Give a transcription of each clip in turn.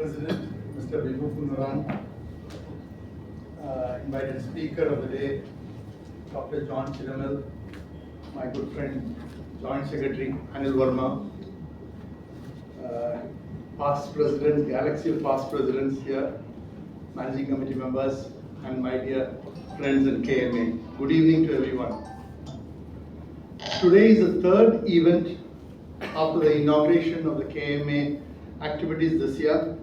President, Mr. Vibhu, invited speaker of the day, Dr. John Chiramel, my good friend, Joint Secretary Anil Verma, past presidents, galaxy of past presidents here, managing committee members, and my dear friends in KMA. Good evening to everyone. Today is the third event after the inauguration of the KMA activities this year,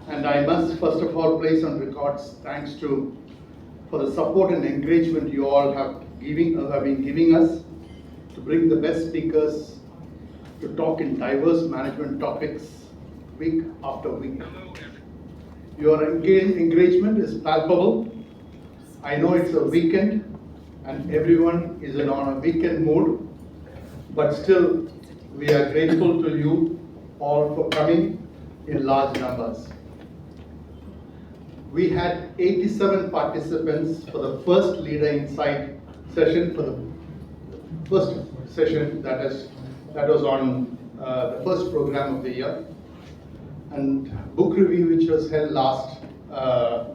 and I must first of all place on records thanks for the support and encouragement you all have been giving us to bring the best speakers to talk in diverse management topics week after week. Your engagement is palpable. I know it's a weekend and everyone is on a weekend mode, but still we are grateful to you all for coming in large numbers. We had 87 participants for the first LeaderInsight session, that was on the first program of the year. And book review, which was held last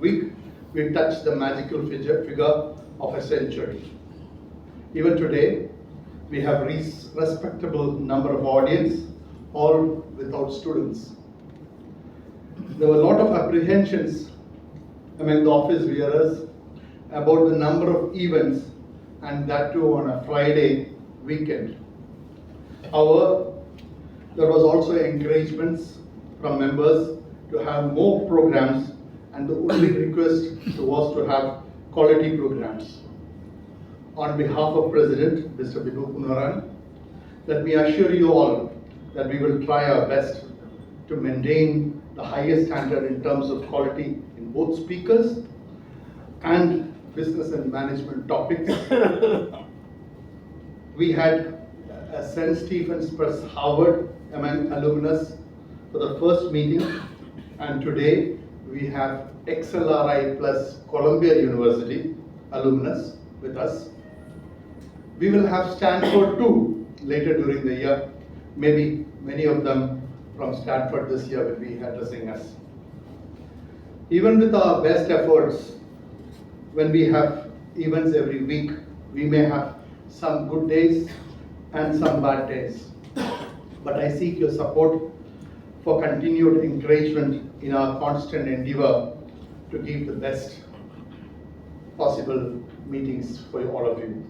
week, we touched the magical figure of a century. Even today, we have respectable number of audience, all without students. There were a lot of apprehensions among the office bearers about the number of events, and that too on a Friday weekend. However, there was also encouragements from members to have more programs, and the only request was to have quality programs. On behalf of President Mr. Vibhu, let me assure you all that we will try our best to maintain the highest standard in terms of quality in both speakers and business and management topics. We had a St. Stephen's Press Harvard among alumnus for the first meeting, and today we have XLRI plus Columbia University alumnus with us. We will have Stanford too later during the year. Maybe many of them from Stanford this year will be addressing us. Even with our best efforts, when we have events every week, we may have some good days and some bad days. But I seek your support for continued encouragement in our constant endeavor to give the best possible meetings for all of you.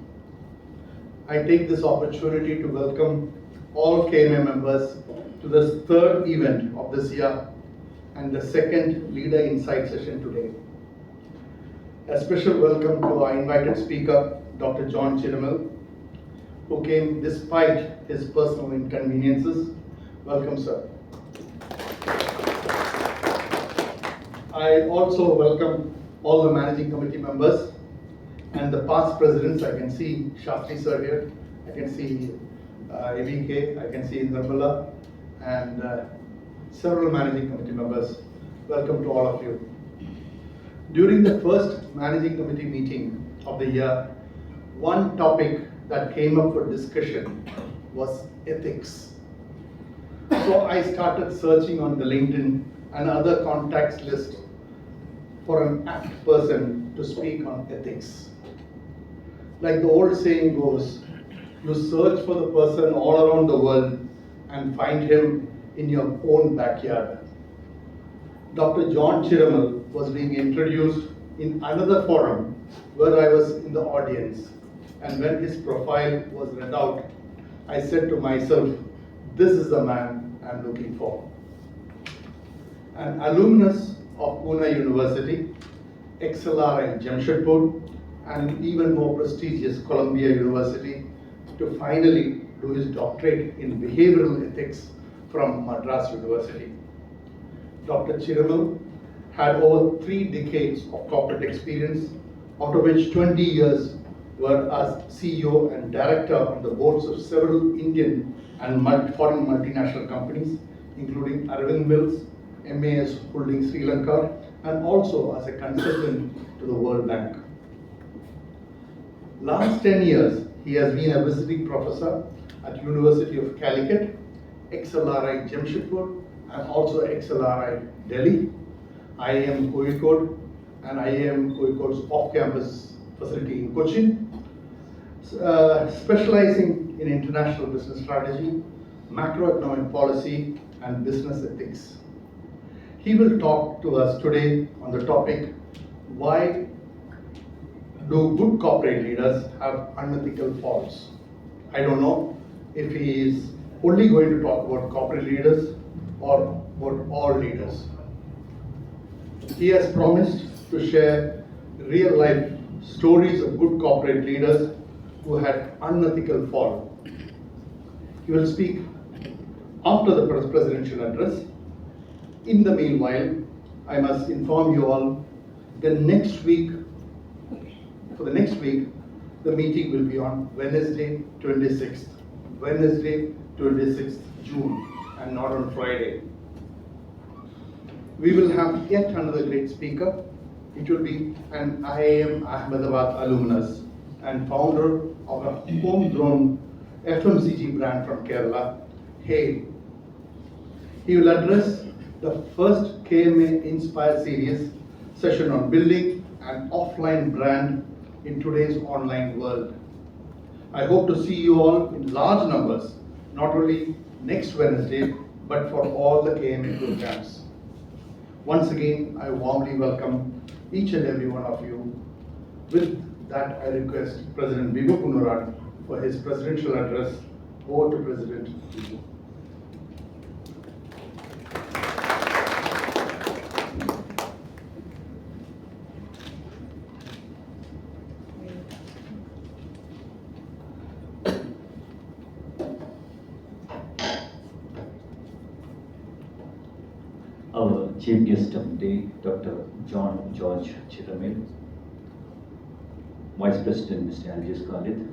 I take this opportunity to welcome all KMA members to this third event of this year and the second LeaderInsight session today. A special welcome to our invited speaker, Dr. John Chiramel, who came despite his personal inconveniences. Welcome, sir. I also welcome all the managing committee members and the past presidents. I can see Shastri sir here, I can see AVK, I can see Nirmala, and several managing committee members. Welcome to all of you. During the first managing committee meeting of the year, one topic that came up for discussion was ethics. So I started searching on the LinkedIn and other contacts list for an apt person to speak on ethics. Like the old saying goes, you search for the person all around the world and find him in your own backyard. Dr. John Chiramel was being introduced in another forum where I was in the audience, and when his profile was read out, I said to myself, this is the man I'm looking for. An alumnus of Pune University, XLRI Jamshedpur, and even more prestigious Columbia University, to finally do his doctorate in behavioral ethics from Madras University. Dr. Chiramel had over 3 decades of corporate experience, out of which 20 years were as CEO and director on the boards of several Indian and foreign multinational companies, including Arvind Mills, MAS Holdings Sri Lanka, and also as a consultant to the World Bank. Last 10 years, he has been a visiting professor at University of Calicut, XLRI Jamshedpur, and also XLRI Delhi, IIM Kozhikode, and IIM Kozhikode's off-campus facility in Cochin, specializing in international business strategy, macroeconomic policy, and business ethics. He will talk to us today on the topic, why do good corporate leaders have unethical faults? I don't know if he is only going to talk about corporate leaders or about all leaders. He has promised to share real life stories of good corporate leaders who had unethical fall. He will speak after the presidential address. In the meanwhile, I must inform you all that for the next week, the meeting will be on Wednesday 26th June, and not on Friday. We will have yet another great speaker. It will be an IIM Ahmedabad alumnus and founder of a homegrown FMCG brand from Kerala, Hey. He will address the first KMA Inspire series session on building an offline brand in today's online world. I hope to see you all in large numbers, not only next Wednesday, but for all the KMA programs. Once again, I warmly welcome each and every one of you. With that, I request President Vibhu Punuran for his presidential address. Over to President Vibhu. Our chief guest of the day, Dr. John George Chiramel, Vice President Mr. Aljaz Khalid,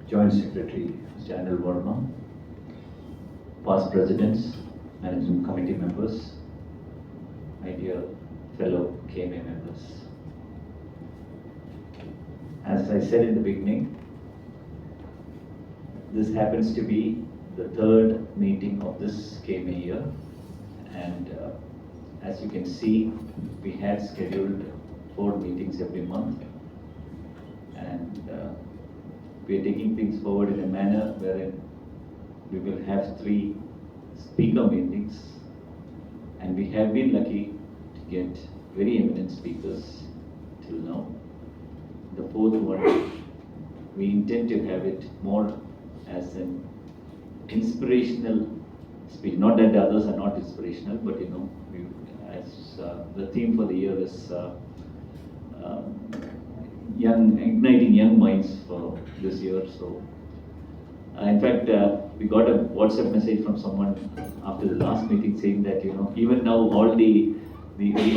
Joint Secretary Mr. Anil Verma, past presidents, management committee members, my dear fellow KMA members. As I said in the beginning, this happens to be the third meeting of this KMA year. And as you can see, we had scheduled 4 meetings every month, and we are taking things forward in a manner wherein we will have 3 speaker meetings, and we have been lucky to get very eminent speakers till now. The 4th one, we intend to have it more as an inspirational speech. Not that the others are not inspirational, but as the theme for the year is igniting young minds for this year. So, in fact, we got a WhatsApp message from someone after the last meeting saying that even now all the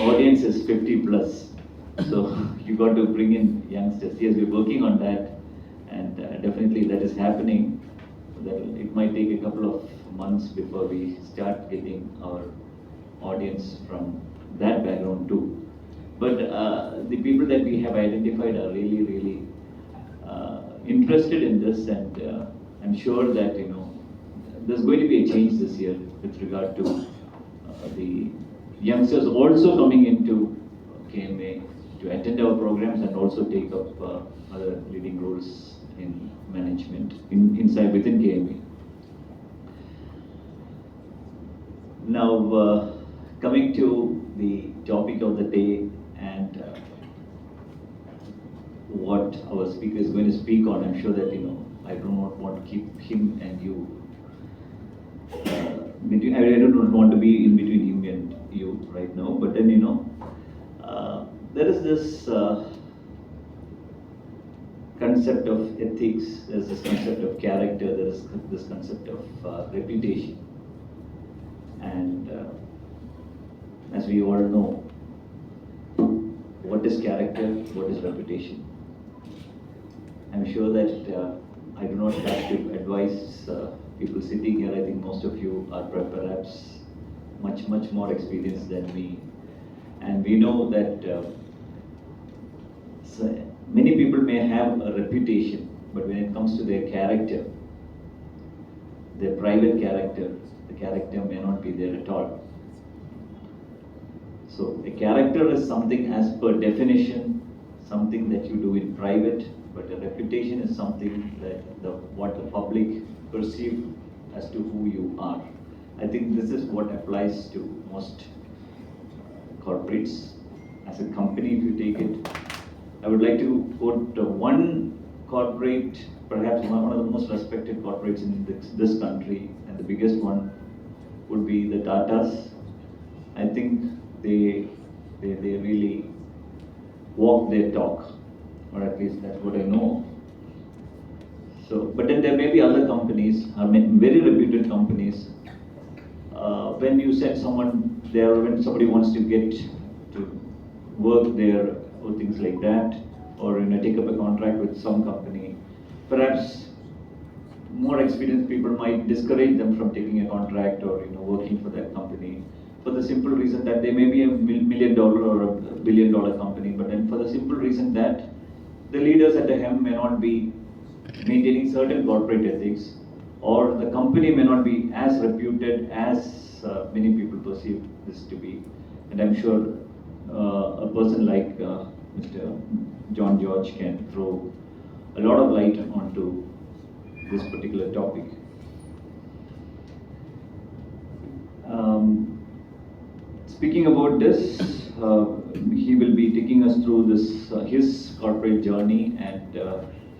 audience is 50 plus. So you got to bring in youngsters. Yes, we're working on that, and definitely that is happening. That it might take a couple of months before we start getting our audience from that background too. But the people that we have identified are really, really interested in this, and I'm sure that there's going to be a change this year with regard to the youngsters also coming into KMA to attend our programs and also take up other leading roles in management inside within KMA. Now, coming to the topic of the day and what our speaker is going to speak on, I'm sure that I do not want to keep him and you between. I don't want to be in between him and you right now. But then there is this concept of ethics. There's this concept of character. There is this concept of reputation. And as we all know, what is character, what is reputation? I'm sure that I do not have to advise people sitting here. I think most of you are perhaps much more experienced than me. And we know that many people may have a reputation, but when it comes to their character, their private character, the character may not be there at all. So a character is something as per definition, something that you do in private, but a reputation is something that what the public perceive as to who you are. I think this is what applies to most corporates. As a company, if you take it, I would like to quote one corporate, perhaps one of the most respected corporates in this country, and the biggest one would be the Tatas. I think they really walk their talk, or at least that's what I know. So, but then there may be other companies, I mean, very reputed companies. When you send someone there, when somebody wants to get to work there or things like that, or take up a contract with some company, perhaps more experienced people might discourage them from taking a contract or working for that company, for the simple reason that they may be a $1 million or a $1 billion company, but then for the simple reason that the leaders at the helm may not be maintaining certain corporate ethics, or the company may not be as reputed as many people perceive this to be. And I'm sure a person like Mr. John George can throw a lot of light onto this particular topic. Speaking about this, he will be taking us through this his corporate journey, and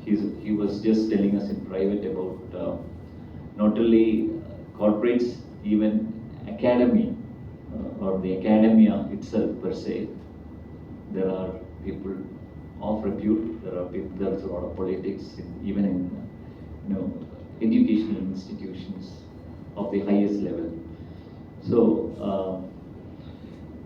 he was just telling us in private about not only corporates, even academy or the academia itself per se. There are people of repute. There's a lot of politics, even in educational institutions of the highest level. So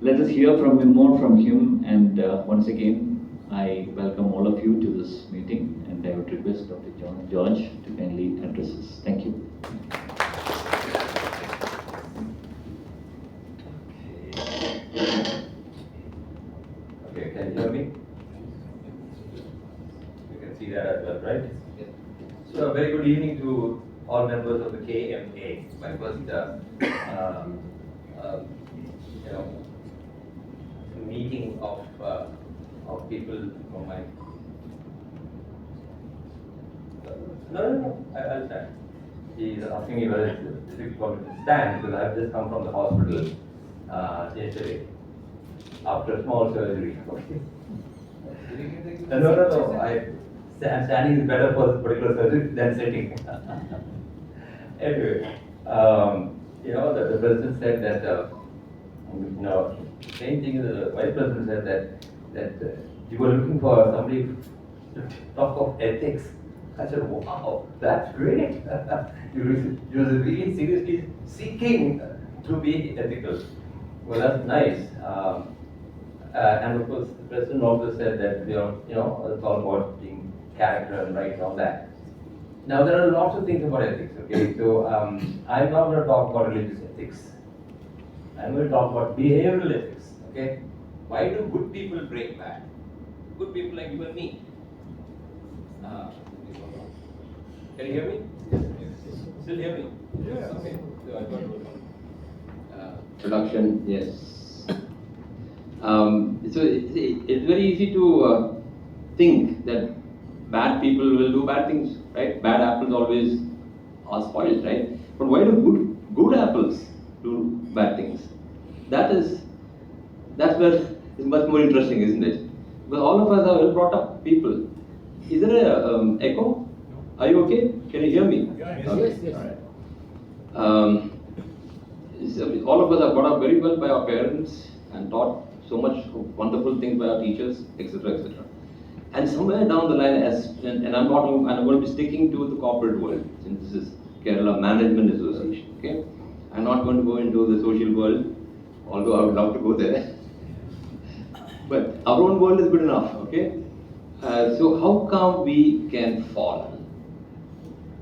let us hear more from him. And once again, I welcome all of you to this meeting, and I would request Dr. John George to kindly address us. Thank you. Okay, can you hear me? You can see that as well, right? Yes. So, a very good evening to all members of the KMA. My first, meeting of people from my. No, I'll stand. He's asking me whether it's difficult to stand because I've just come from the hospital yesterday after a small surgery. No. Standing is better for this particular surgery than sitting. Anyway, the president said that, same thing, the vice president said that you were looking for somebody to talk of ethics. I said, wow, that's great. You were really seriously seeking to be ethical. Well, that's nice. And of course, the president also said that, it's all about being character and right and all that. Now, there are lots of things about ethics, okay? So, I'm not going to talk about religious ethics. I'm going to talk about behavioral ethics, okay? Why do good people break bad? Good people like you and me. Can you hear me? Yes. Still hear me? Yes. Okay. So I got production, yes. So it's very easy to think that bad people will do bad things, right? Bad apples always are spoiled, right? But why do good apples do bad things? That's where it's much more interesting, isn't it? Because all of us are well brought up people. Is there a echo? Are you okay? Can you hear me? Yes. Okay. Yes. All right. All of us are brought up very well by our parents and taught so much wonderful things by our teachers, etc., etc. And somewhere down the line, and I'm going to be sticking to the corporate world, since this is Kerala Management Association. Okay, I'm not going to go into the social world, although I would love to go there. But our own world is good enough. Okay, so how come we can fall?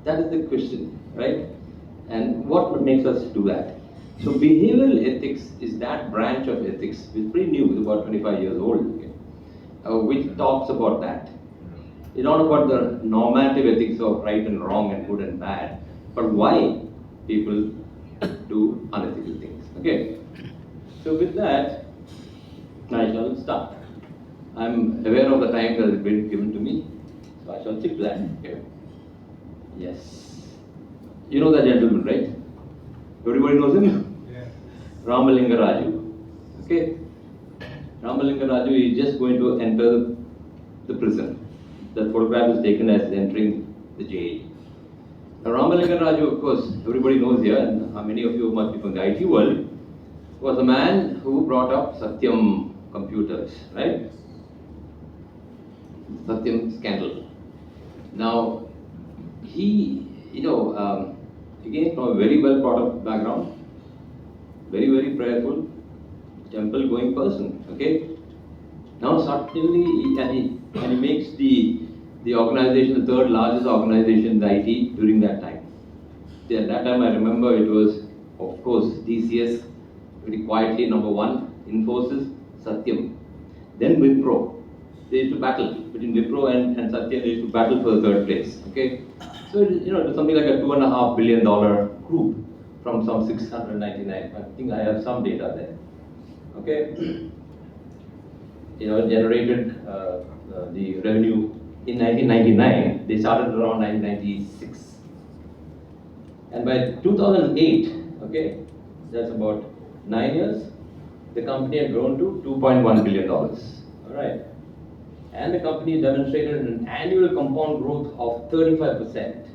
That is the question, right? And what makes us do that? So behavioral ethics is that branch of ethics, which is pretty new, it's about 25 years old, okay? Which talks about that. It's not about the normative ethics of right and wrong and good and bad, but why people do unethical things. Okay. So with that, I shall start. I'm aware of the time that has been given to me, so I shall stick to that. Okay. Yes. You know that gentleman, right? Everybody knows him? Yes. Ramalinga Raju. Okay. Ramalinga Raju is just going to enter the prison. The photograph is taken as entering the jail. Now, Ramalinga Raju, of course, everybody knows here, and many of you must be from the IT world, was the man who brought up Satyam computers, right? Satyam scandal. Now, he, again from a very well brought up background, very, very prayerful, temple going person, okay? Now suddenly, he makes the organization the third largest organization in the IT during that time. See, at that time I remember it was, of course, TCS, very quietly number one, Infosys, Satyam. Then Wipro. They used to battle between Wipro and Satyam, they used to battle for the third place. Okay? So it was something like a $2.5 billion group from some 699. I think I have some data there. Okay? Generated the revenue in 1999. They started around 1996. And by 2008, okay, that's about 9 years, the company had grown to $2.1 billion. All right. And the company demonstrated an annual compound growth of 35%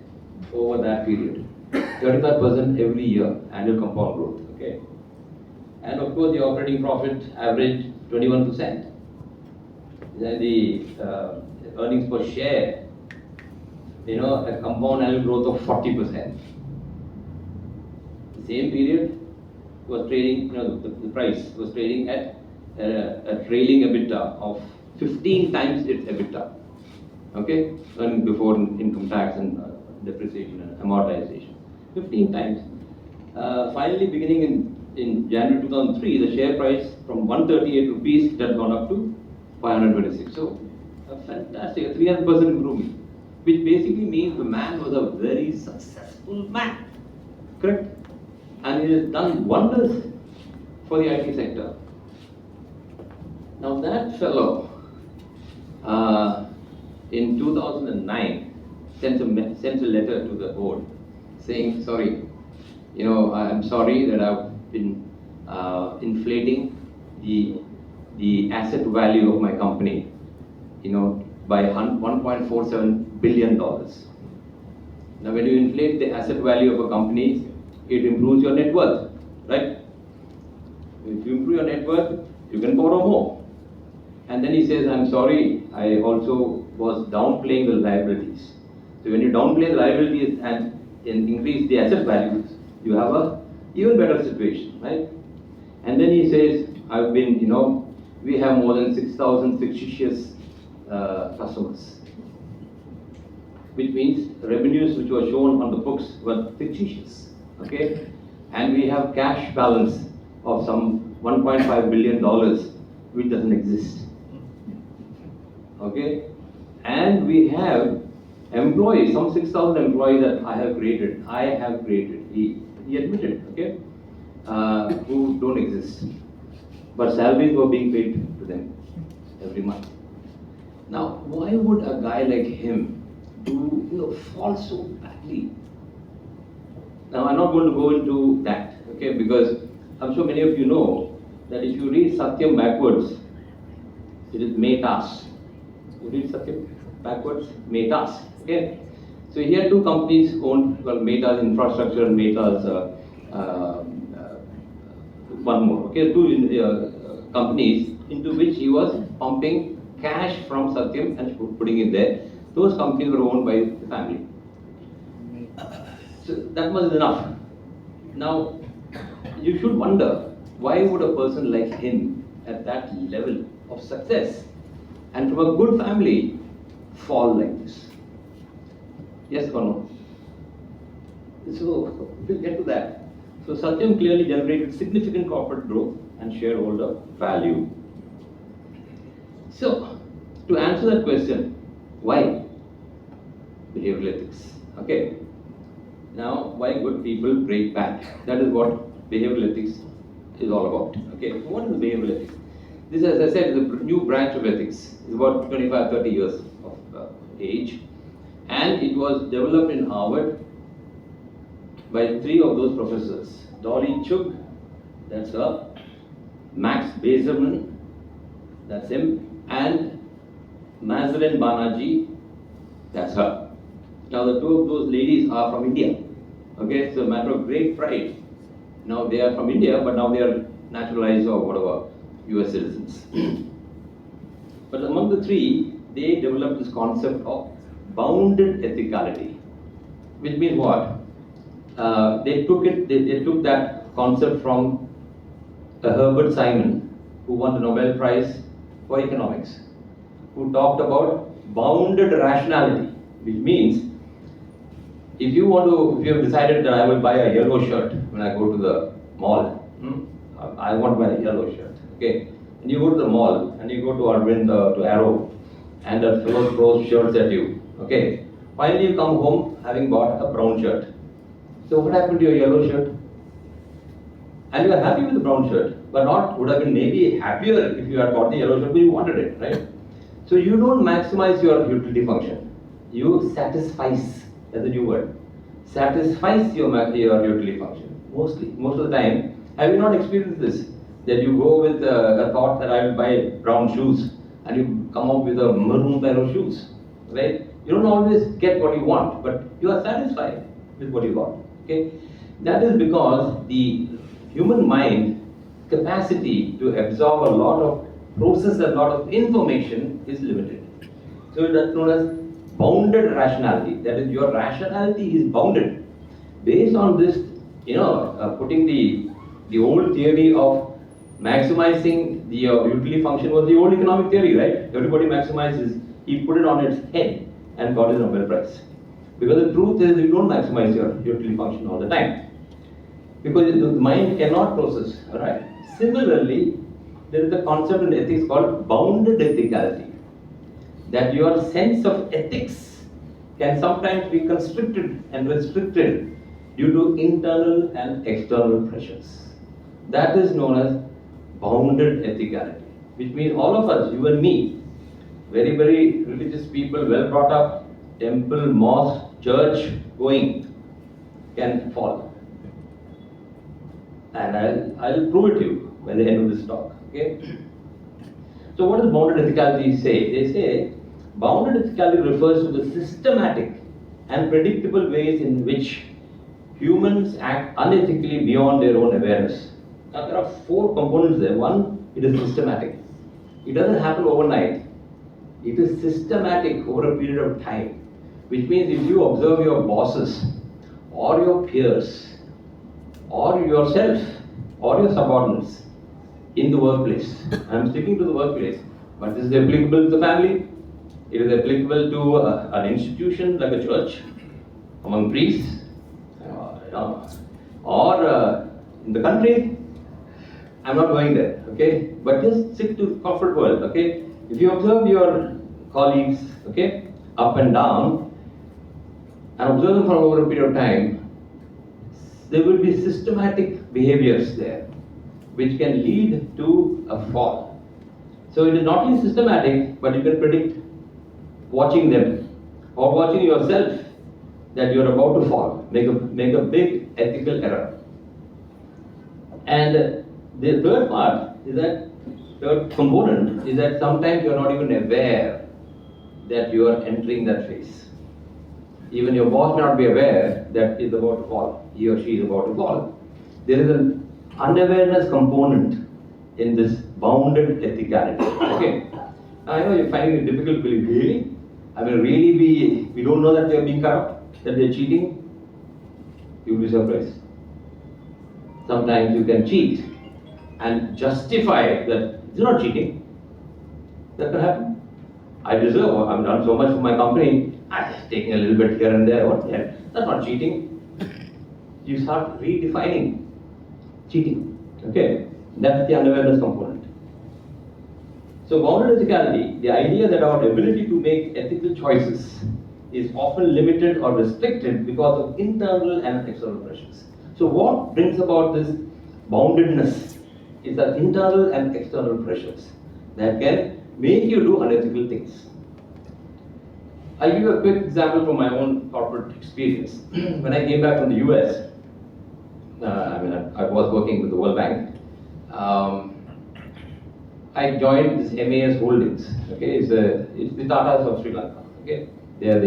over that period. 35% every year, annual compound growth. Okay. And of course, the operating profit averaged 21%. Then the earnings per share, a compound annual growth of 40%. The same period was trading, the price was trading at a trailing EBITDA of 15 times its EBITDA. Okay, earnings before income tax and depreciation and amortization. 15 times. Finally, beginning in January 2003, the share price from 138 rupees had gone up to 526. So, a fantastic, a 300% improvement, which basically means the man was a very successful man. Correct? And he has done wonders for the IT sector. Now that fellow, in 2009, sent a letter to the board saying, sorry, I'm sorry that I've been inflating the asset value of my company, by $1.47 billion. Now when you inflate the asset value of a company, it improves your net worth, right? If you improve your net worth, you can borrow more. And then he says, I'm sorry, I also was downplaying the liabilities. So when you downplay the liabilities and increase the asset values, you have a even better situation, right? And then he says, I've been, we have more than 6,000 fictitious customers, which means revenues which were shown on the books were fictitious, okay? And we have cash balance of some $1.5 billion, which doesn't exist, okay? And we have employees, some 6,000 employees that I have created, he admitted, okay, who don't exist. But salaries were being paid to them every month. Now, why would a guy like him fall so badly? Now, I'm not going to go into that, okay, because I'm sure many of you know that if you read Satyam backwards, it is Metas. You read Satyam backwards, Metas, okay? So he had two companies owned, well, Metas Infrastructure and Metas one more, okay, two companies into which he was pumping cash from Satyam and putting it there. Those companies were owned by the family. So that was enough. Now, you should wonder, why would a person like him at that level of success and from a good family fall like this? Yes or no? So, we'll get to that. So Satyam clearly generated significant corporate growth and shareholder value. So, to answer that question, why behavioral ethics? Okay. Now, why good people break bad? That is what behavioral ethics is all about. Okay, so what is behavioral ethics? This, as I said, is a new branch of ethics. It's about 25, 30 years of age, and it was developed in Harvard by three of those professors: Dolly Chugh, that's her; Max Bazerman, that's him; and Mazrin Banaji, that's her. Now, the two of those ladies are from India. Okay, so a matter of great pride. Now they are from India, but now they are naturalized or whatever, US citizens. But among the three, they developed this concept of bounded ethicality, which means what? They took that concept from Herbert Simon, who won the Nobel Prize for economics, who talked about bounded rationality, which means if you have decided that I will buy a yellow shirt when I go to the mall, I want to buy a yellow shirt, okay? And you go to the mall and you go to Arvind, to Arrow, and that fellow throws shirts at you, okay? Finally you come home having bought a brown shirt. So what happened to your yellow shirt? And you are happy with the brown shirt, but would have been maybe happier if you had bought the yellow shirt, but you wanted it, right? So you don't maximize your utility function. You satisfice, that's a new word. Satisfies your utility function, most of the time. Have you not experienced this? That you go with a thought that I will buy brown shoes, and you come up with a maroon pair of shoes, right? You don't always get what you want, but you are satisfied with what you got, okay? That is because the human mind capacity to absorb a lot of, process a lot of information is limited. So that's known as bounded rationality. That is, your rationality is bounded. Based on this, putting the old theory of maximizing the utility function was the old economic theory, right? Everybody maximizes. He put it on its head and got his Nobel Prize. Because the truth is, you don't maximize your utility function all the time. Because the mind cannot process, all right? Similarly, there is a concept in ethics called bounded ethicality. That your sense of ethics can sometimes be constricted and restricted due to internal and external pressures. That is known as bounded ethicality, which means all of us, you and me, very, very religious people, well brought up, temple, mosque, church going, can fall. And I'll prove it to you by the end of this talk, okay? So what does bounded ethicality say? They say, bounded ethicality refers to the systematic and predictable ways in which humans act unethically beyond their own awareness. Now there are four components there. One, it is systematic. It doesn't happen overnight. It is systematic over a period of time. Which means if you observe your bosses, or your peers, or yourself, or your subordinates in the workplace, I'm sticking to the workplace, but this is applicable to the family, it is applicable to an institution like a church, among priests, or in the country. I'm not going there, okay? But just stick to corporate world, okay? If you observe your colleagues, okay, up and down, and observe them for over a period of time, there will be systematic behaviors there, which can lead to a fall. So it is not only systematic, but you can predict watching them, or watching yourself, that you're about to fall, make a big ethical error. And the third part is that, third component is that sometimes you're not even aware that you are entering that phase. Even your boss may not be aware that he's about to fall, he or she is about to fall. There is an unawareness component in this bounded ethicality. Okay. Now, I know you're finding it difficult to believe, really? I mean, really we don't know that they're being corrupt, that they're cheating? You'll be surprised. Sometimes you can cheat and justify that it's not cheating. That can happen. I deserve, I've done so much for my company, I'm just taking a little bit here and there, what the hell? That's not cheating. You start redefining cheating. Okay? That's the unawareness component. So bounded ethicality, the idea that our ability to make ethical choices is often limited or restricted because of internal and external pressures. So what brings about this boundedness is the internal and external pressures that can make you do unethical things. I'll give you a quick example from my own corporate experience. When I came back from the US, I was working with the World Bank. I joined this MAS Holdings. Okay, it's the Tatas of Sri Lanka. Okay, they are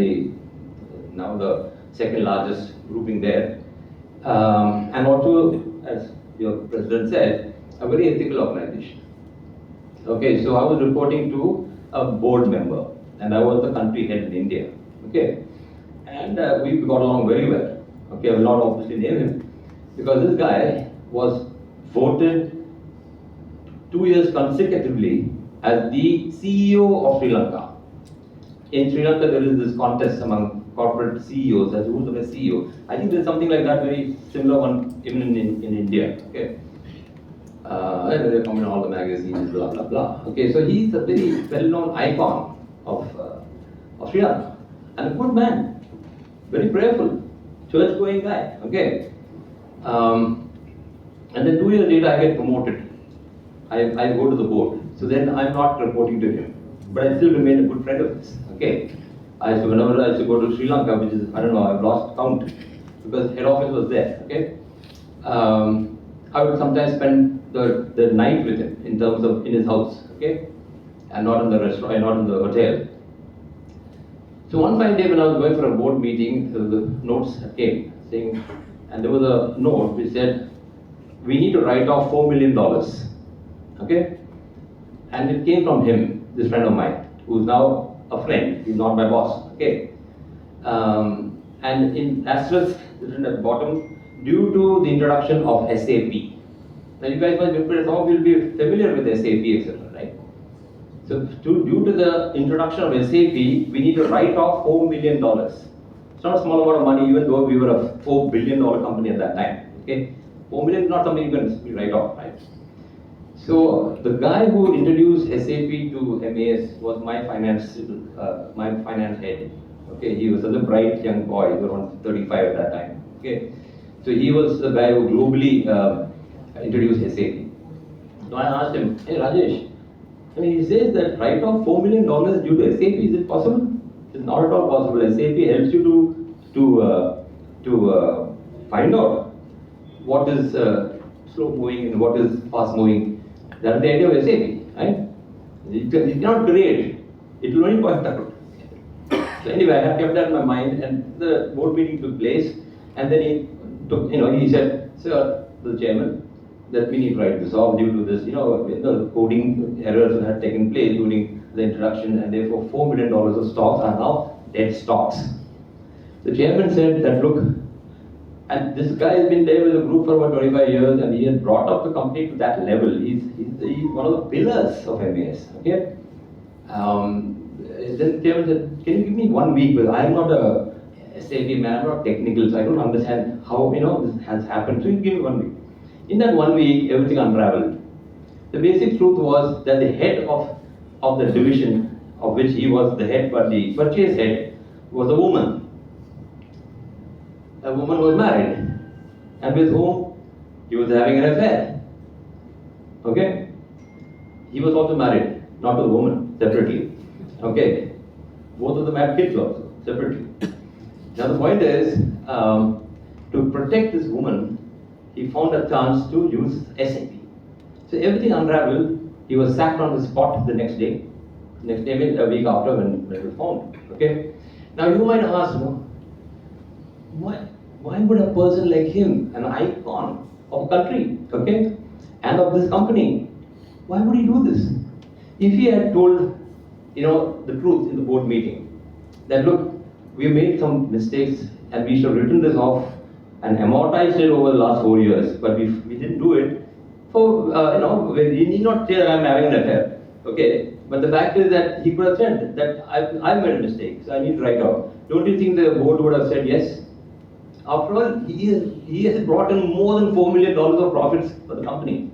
now the second largest grouping there, and also, as your president said, a very ethical organization. Okay, so I was reporting to a board member, and I was the country head in India. Okay, and we got along very well. Okay, I will not obviously name him because this guy was voted 2 years consecutively as the CEO of Sri Lanka. In Sri Lanka, there is this contest among corporate CEOs as who's the best CEO. I think there's something like that, very similar one even in India. Okay. And they come in all the magazines, blah blah blah. Okay, so he's a very well-known icon of Sri Lanka and a good man, very prayerful, church-going guy. Okay, and then 2 years later, I get promoted. I go to the board. So then I'm not reporting to him, but I still remain a good friend of his. Okay, whenever I used to go to Sri Lanka, which is, I don't know, I've lost count because head office was there. Okay, I would sometimes spend the night with him in terms of in his house. Okay, and not in the restaurant, not in the hotel. So one fine day when I was going for a board meeting, the notes came saying, and there was a note which said, we need to write off $4 million. Okay, and it came from him, this friend of mine, who's now a friend. He's not my boss. Okay, and in asterisk written at the bottom, due to the introduction of SAP. Now you guys must be, some of you will be familiar with SAP, etc. Right? So due to the introduction of SAP, we need to write off $4 million. It's not a small amount of money, even though we were a $4 billion company at that time. Okay, 4 million is not something you can write off, right? So the guy who introduced SAP to MAS was my finance head. Okay, he was such a bright young boy. He was around 35 at that time. Okay, so he was the guy who globally introduced SAP. So I asked him, hey Rajesh, I mean, he says that write off $4 million due to SAP. Is it possible? It's not at all possible. SAP helps you to find out what is slow moving and what is fast moving. That's the idea of SAP, right? It cannot create. It will only point out. So anyway, I have kept that in my mind, and the board meeting took place, and then he said, sir, the chairman, that we need to write this off due to this, the coding errors that had taken place during the introduction, and therefore $4 million of stocks are now dead stocks. The chairman said that, look, and this guy has been there with the group for about 25 years, and he has brought up the company to that level. He's one of the pillars of MAS. Okay. Then chairman said, can you give me 1 week? Because I'm not a SAP man, I'm not technical, so I don't understand how this has happened. So you give me 1 week. In that 1 week, everything unraveled. The basic truth was that the head of the division, of which he was the head, but the purchase head was a woman. A woman was married, and with whom he was having an affair. Okay? He was also married, not to the woman, separately. Okay? Both of them had kids also, separately. Now the point is, to protect this woman, he found a chance to use SAP. So everything unraveled. He was sacked on the spot the next day. Next day means a week after when it was found. Okay? Now you might ask, why would a person like him, an icon of a country, okay, and of this company, why would he do this? If he had told, the truth in the board meeting, that look, we made some mistakes and we should have written this off and amortized it over the last 4 years, but we didn't do it. For we need not say that I'm having an affair, okay. But the fact is that he could have said that I've made a mistake, so I need to write off. Don't you think the board would have said yes? After all, he has brought in more than $4 million of profits for the company.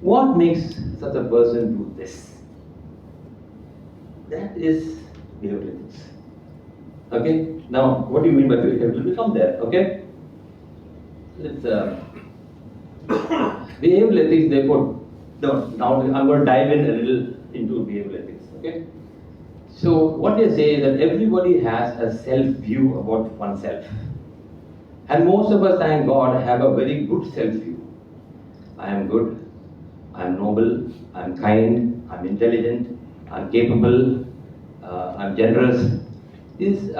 What makes such a person do this? That is behavioral ethics. Okay? Now, what do you mean by behavior? It will become there. Okay? Let's behavioral ethics, therefore, no, now I'm going to dive in a little into behavioral ethics. Okay? So, what they say is that everybody has a self-view about oneself. And most of us, thank God, have a very good self-view. I am good, I am noble, I am kind, I am intelligent, I am capable, I am generous. And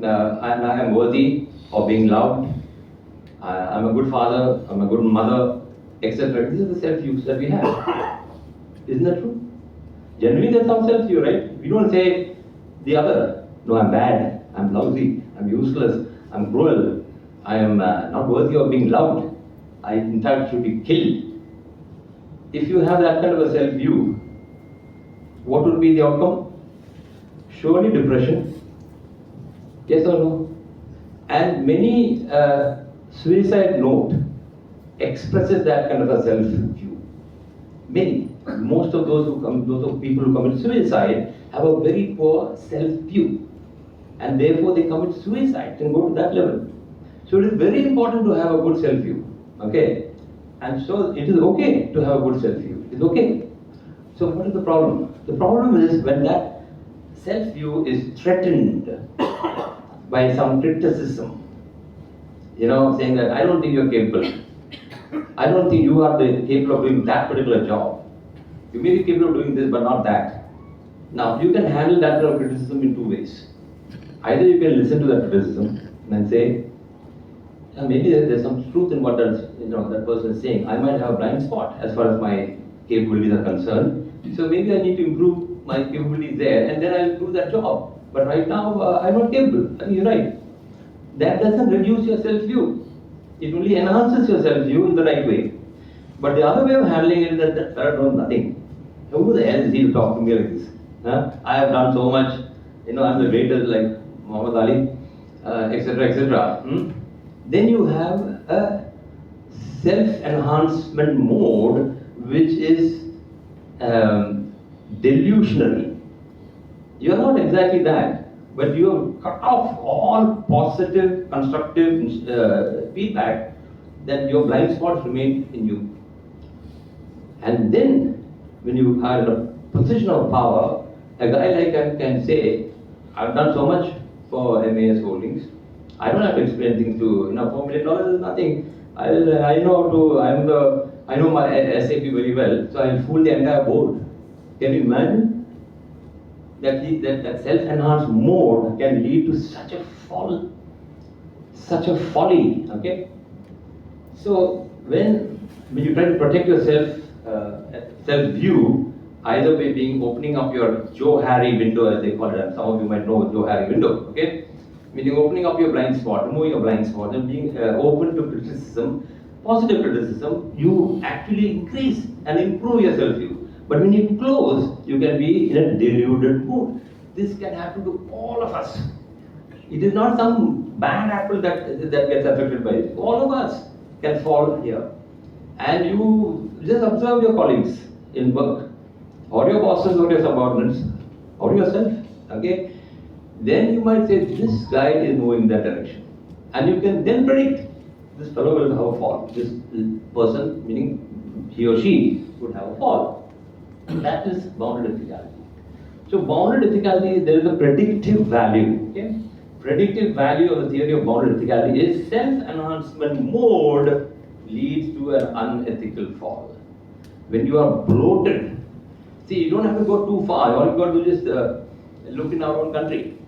I am worthy of being loved. I am a good father, I am a good mother, etc. These are the self-views that we have. Isn't that true? Generally, there's some self-view, right? We don't say the other. No, I'm bad, I'm lousy, I'm useless, I'm cruel, I am not worthy of being loved. I, in fact, should be killed. If you have that kind of a self-view, what would be the outcome? Surely depression. Yes or no? And many suicide note expresses that kind of a self-view. Many. Most of those people who commit suicide have a very poor self-view. And therefore they commit suicide and go to that level. So it is very important to have a good self-view. Okay? And so it is okay to have a good self-view. It's okay. So what is the problem? The problem is when that self-view is threatened by some criticism. You know, saying that I don't think you're capable. I don't think you are capable of doing that particular job. You may be capable of doing this, but not that. Now, you can handle that kind of criticism in two ways. Either you can listen to that criticism and say, maybe there's some truth in what that person is saying. I might have a blind spot as far as my capabilities are concerned. So maybe I need to improve my capabilities there, and then I'll do that job. But right now, I'm not capable. I mean, you're right. That doesn't reduce your self-view. It only enhances your self-view in the right way. But the other way of handling it is that I don't know nothing. Who the hell is he to talk to me like this? I have done so much. I'm the greatest, like Muhammad Ali, etc., etc. Then you have a self-enhancement mode which is delusionary. You are not exactly that, but you have cut off all positive, constructive feedback that your blind spots remain in you. And then, when you are in a position of power, a guy like him can say, I've done so much for MAS Holdings. I don't have to explain things to, $4 million is nothing. I know my SAP very well, so I'll fool the entire board. Can you imagine? That self-enhanced mode can lead to such a folly, okay? So when you try to protect yourself, self-view, either by opening up your Joe Harry window, as they call it, and some of you might know Joe Harry window, okay? Meaning opening up your blind spot, removing your blind spot, and being open to criticism, positive criticism, you actually increase and improve your self-view. But when you close, you can be in a deluded mood. This can happen to all of us. It is not some bad apple that gets affected by it. All of us can fall here. And you just observe your colleagues in work, or your bosses, or your subordinates, or yourself, okay? Then you might say, this guy is moving that direction. And you can then predict, this fellow will have a fall. This person, meaning he or she, would have a fall. And that is bounded ethicality. So bounded ethicality, there is a predictive value. Okay? Predictive value of the theory of bounded ethicality is self-enhancement mode leads to an unethical fall. When you are bloated, see, you don't have to go too far. All you got to do is just look in our own country.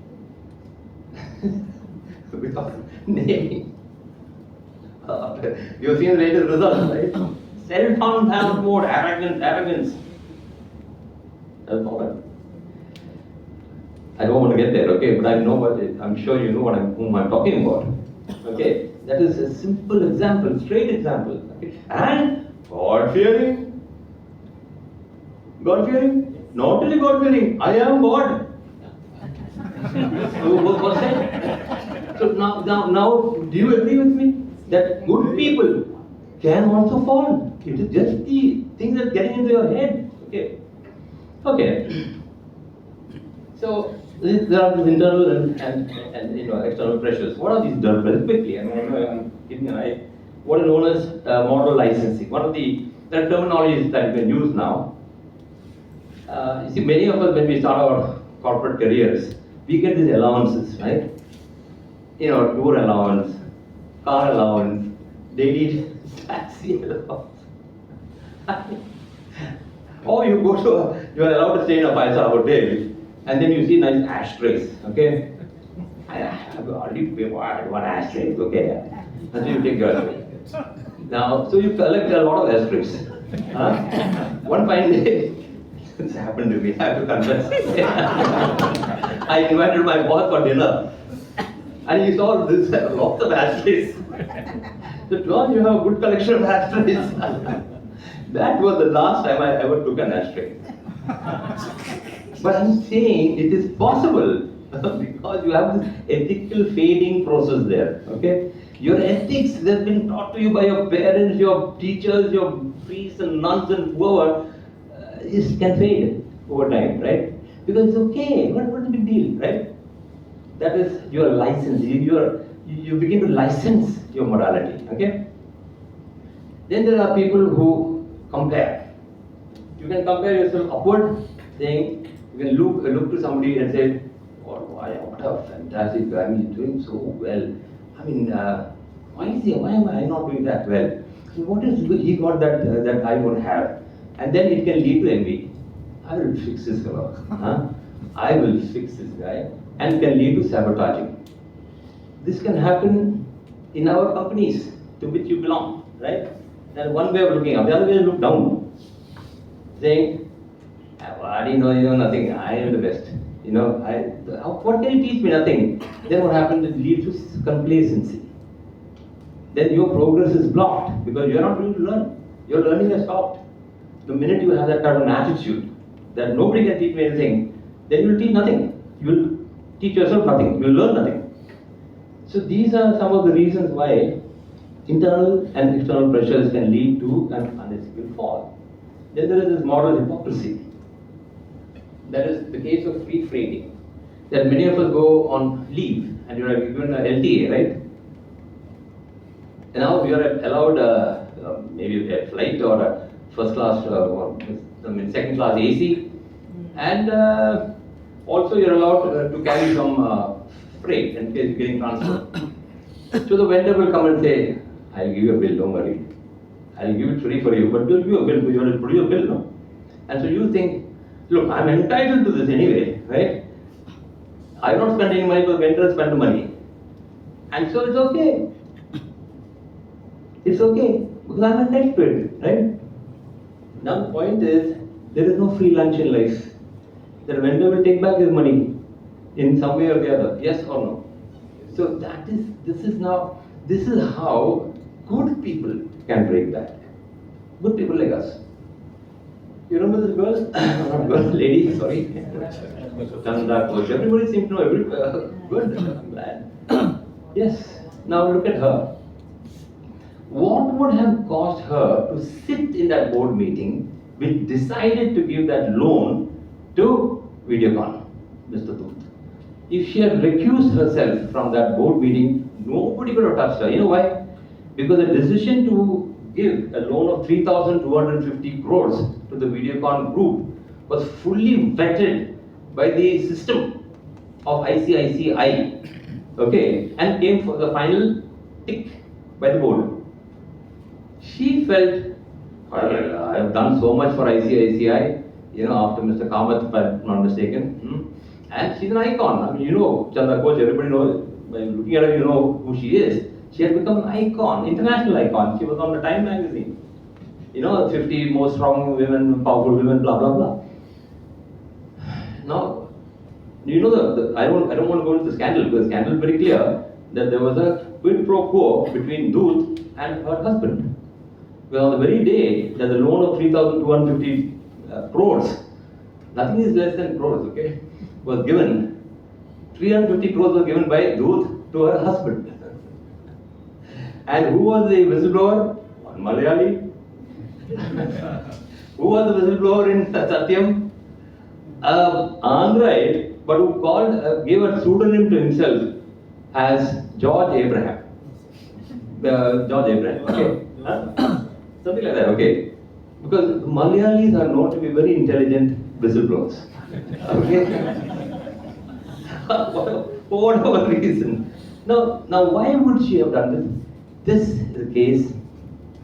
Without naming. You've seen the latest results, right? Self-enhancement mode, arrogance. That's all right. I don't want to get there, okay, but I know what I'm sure you know whom I'm talking about. Okay, that is a simple example, straight example. Okay? And God-fearing, not only God-fearing, I am God. What's that? So now, do you agree with me that good people can also fall? It is just the things that are getting into your head. Okay. So There are these internal and external pressures. What are these internal pressures? Quickly, I know I'm giving an eye. What is known as model licensing. One of the terminologies that we can use now. You see, many of us, when we start our corporate careers, we get these allowances, right? Tour allowance, car allowance, daily taxi allowance. Or you are allowed to stay in a 5-star hotel, and then you see nice ashtrays, okay? I have already paid one ashtray, okay? And so you take your ashtray. Now, so you collect a lot of ashtrays. One fine day, it's happened to me, I have to confess. I invited my boss for dinner, and he saw this lots of ashtrays. So, John, you have a good collection of ashtrays. That was the last time I ever took an ashtray. But I'm saying it is possible because you have this ethical fading process there. Okay, your ethics that have been taught to you by your parents, your teachers, your priests and nuns and whoever can fade over time, right? Because it's okay. What's the big deal, right? That is your license. You begin to license your morality. Okay. Then there are people who compare. You can compare yourself upward, saying you can look to somebody and say, "Oh, what a fantastic guy! I mean, he's doing so well. I mean, why am I not doing that well? What is he got that I won't have?" And then it can lead to envy. I will fix this fellow. I will fix this guy, and can lead to sabotaging. This can happen in our companies to which you belong, right? That's one way of looking up. The other way is look down, saying, "What do you know? You know nothing. I am the best. What can you teach me? Nothing." Then what happens? It leads to complacency. Then your progress is blocked because you are not going to learn. Your learning has stopped. The minute you have that kind of an attitude that nobody can teach me anything, then you will teach nothing. You will teach yourself nothing. You will learn nothing. So these are some of the reasons why internal and external pressures can lead to an unethical fall. Then there is this moral hypocrisy. That is the case of free freighting. That many of us go on leave and you are given an LTA, right? And now you are allowed maybe a flight or a first class, second class AC, and also you are allowed to carry some freight in case you are getting transferred. So the vendor will come and say, "I'll give you a bill, don't worry. I'll give it free for you, but don't give you a bill, you have to produce a bill, no?" And so you think, "Look, I'm entitled to this anyway, right? I'm not spending any money, but the vendor spent the money. And so it's okay. It's okay, because I'm entitled to it, right?" Now the point is, there is no free lunch in life. The vendor will take back his money in some way or the other, yes or no? So this is how good people can break that. Good people like us. You remember this girl? Not girl, lady, sorry. Chandra Ghosh. Everybody seems to know good. I'm glad. Yes. Now look at her. What would have caused her to sit in that board meeting which decided to give that loan to Videocon, Mr. Dooth? If she had recused herself from that board meeting, nobody could have touched her. You know why? Because the decision to give a loan of 3,250 crores to the Videocon group was fully vetted by the system of ICICI, okay, and came for the final tick by the board. She felt, "Well, I have done so much for ICICI, after Mr. Kamath, if I'm not mistaken. And she's an icon. I mean, Chandra Ghosh, everybody knows, by looking at her, you know who she is. She had become an icon, international icon. She was on the Time magazine. 50 most strong women, powerful women, blah, blah, blah. Now, I don't want to go into the scandal, because the scandal is very clear that there was a quid pro quo between Dooth and her husband. Well, on the very day that the loan of 3,250 crores, nothing is less than crores, okay, was given, 350 crores was given by Dooth to her husband. And who was the whistleblower? One Malayali. Who was the whistleblower in Satyam? Andhraite but who gave a pseudonym to himself as George Abraham. George Abraham, okay? Huh? Something like that, okay? Because Malayalis are known to be very intelligent whistleblowers. Okay? For whatever reason. Now, why would she have done this? This is a case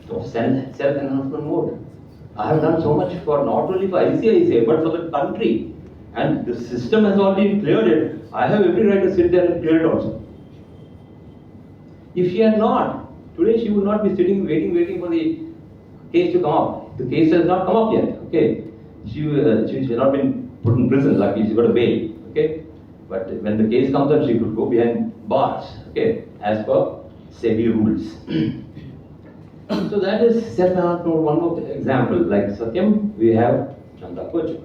of self-enhancement mode. I have done so much for not only for ICICI, but for the country. And the system has already cleared it. I have every right to sit there and clear it also. If she had not, today she would not be sitting waiting for the case to come up. The case has not come up yet. Okay, she has not been put in prison. Luckily, she got a bail. Okay, but when the case comes up, she could go behind bars. Okay, as per SEBI rules. So that is self-enhancement. One more example, like Satyam, we have Chanda Kochma.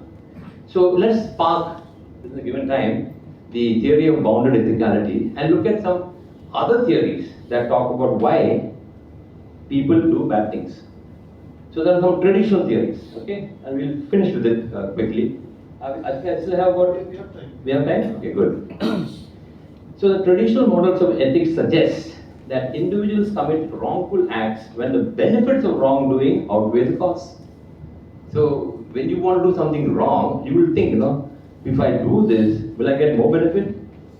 So let's park, in the given time, the theory of bounded ethicality and look at some other theories that talk about why people do bad things. So there are some traditional theories, okay? And we'll finish with it quickly. I think I still have about... We have time? Okay, good. So the traditional models of ethics suggest that individuals commit wrongful acts when the benefits of wrongdoing outweigh the costs. So when you want to do something wrong, you will think, if I do this, will I get more benefit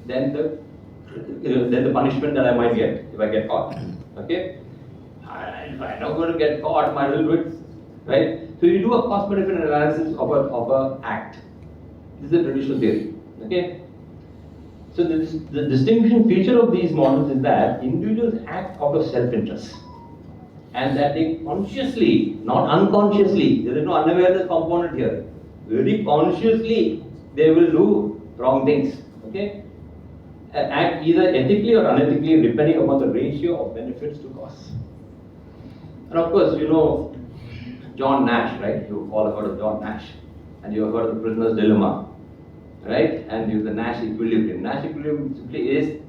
than the punishment that I might get if I get caught? Okay? If I'm not going to get caught, might as well do it, right? So you do a cost-benefit analysis of an act. This is a traditional theory. Okay? So the distinguishing feature of these models is that individuals act out of self-interest, and that they consciously, not unconsciously, there is no unawareness component here. Very consciously, they will do wrong things. Okay? Act either ethically or unethically, depending upon the ratio of benefits to costs. And of course, you know John Nash, right? You've all heard of John Nash, and you've heard of the prisoner's dilemma, right? And you the Nash equilibrium. Nash equilibrium simply is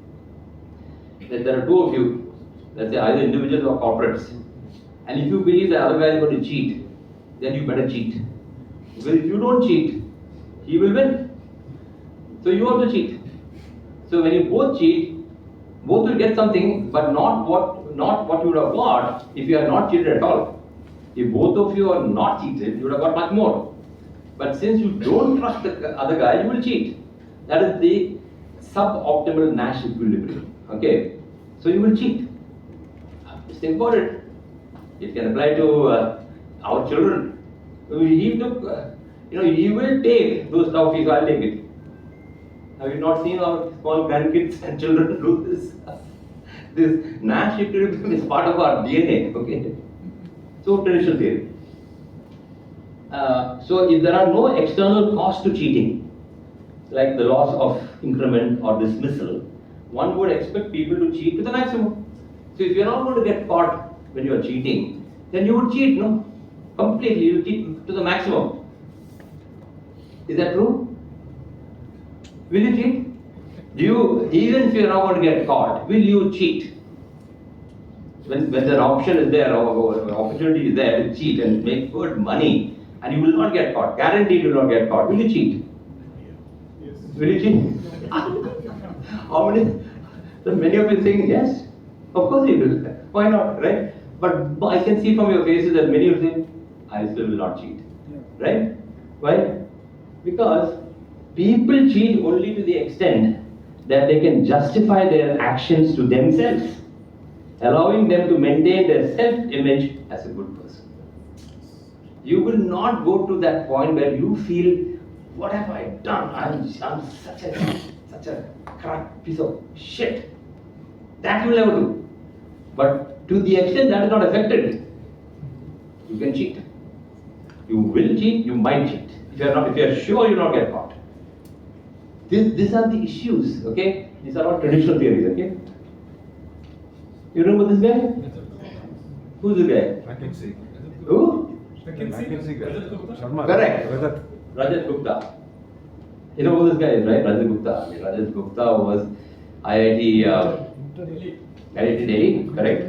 that there are two of you, let's say either individuals or corporates, and if you believe the other guy is going to cheat, then you better cheat. Because if you don't cheat, he will win. So you also cheat. So when you both cheat, both will get something, but not what you would have got if you had not cheated at all. If both of you are not cheated, you would have got much more. But since you don't trust the other guy, you will cheat. That is the suboptimal Nash equilibrium. Okay, so you will cheat. Just think about it. It can apply to our children. He took, he will take those toffees. I'll take it. Have you not seen our small grandkids and children do this? This Nash equilibrium is part of our DNA. Okay, so traditional theory. So if there are no external costs to cheating, like the loss of increment or dismissal, one would expect people to cheat to the maximum. So if you're not going to get caught when you are cheating, then you would cheat, no? Completely, you cheat to the maximum. Is that true? Will you cheat? Even if you're not going to get caught, will you cheat? When the option is there, or opportunity is there to cheat and make good money, and you will not get caught, guaranteed you will not get caught, will you cheat? Yes. Will you cheat? How many? So many of you saying yes. Of course you will. Why not, right? But I can see from your faces that many of you say, I still will not cheat. Right? Why? Because people cheat only to the extent that they can justify their actions to themselves, allowing them to maintain their self-image as a good person. You will not go to that point where you feel, what have I done? I'm such a crap piece of shit. That you will never do. But to the extent that is not affected, you can cheat. You will cheat, you might cheat. If you are sure you will not get caught. These are the issues, okay? These are all traditional theories, okay? You remember this guy? Who's the guy? McKinsey. Who? McKinsey guy. Sharma. Correct. Rajat. Rajat Gupta. You know who this guy is, right? Rajat Gupta. I mean, Rajat Gupta was IIT Delhi, correct?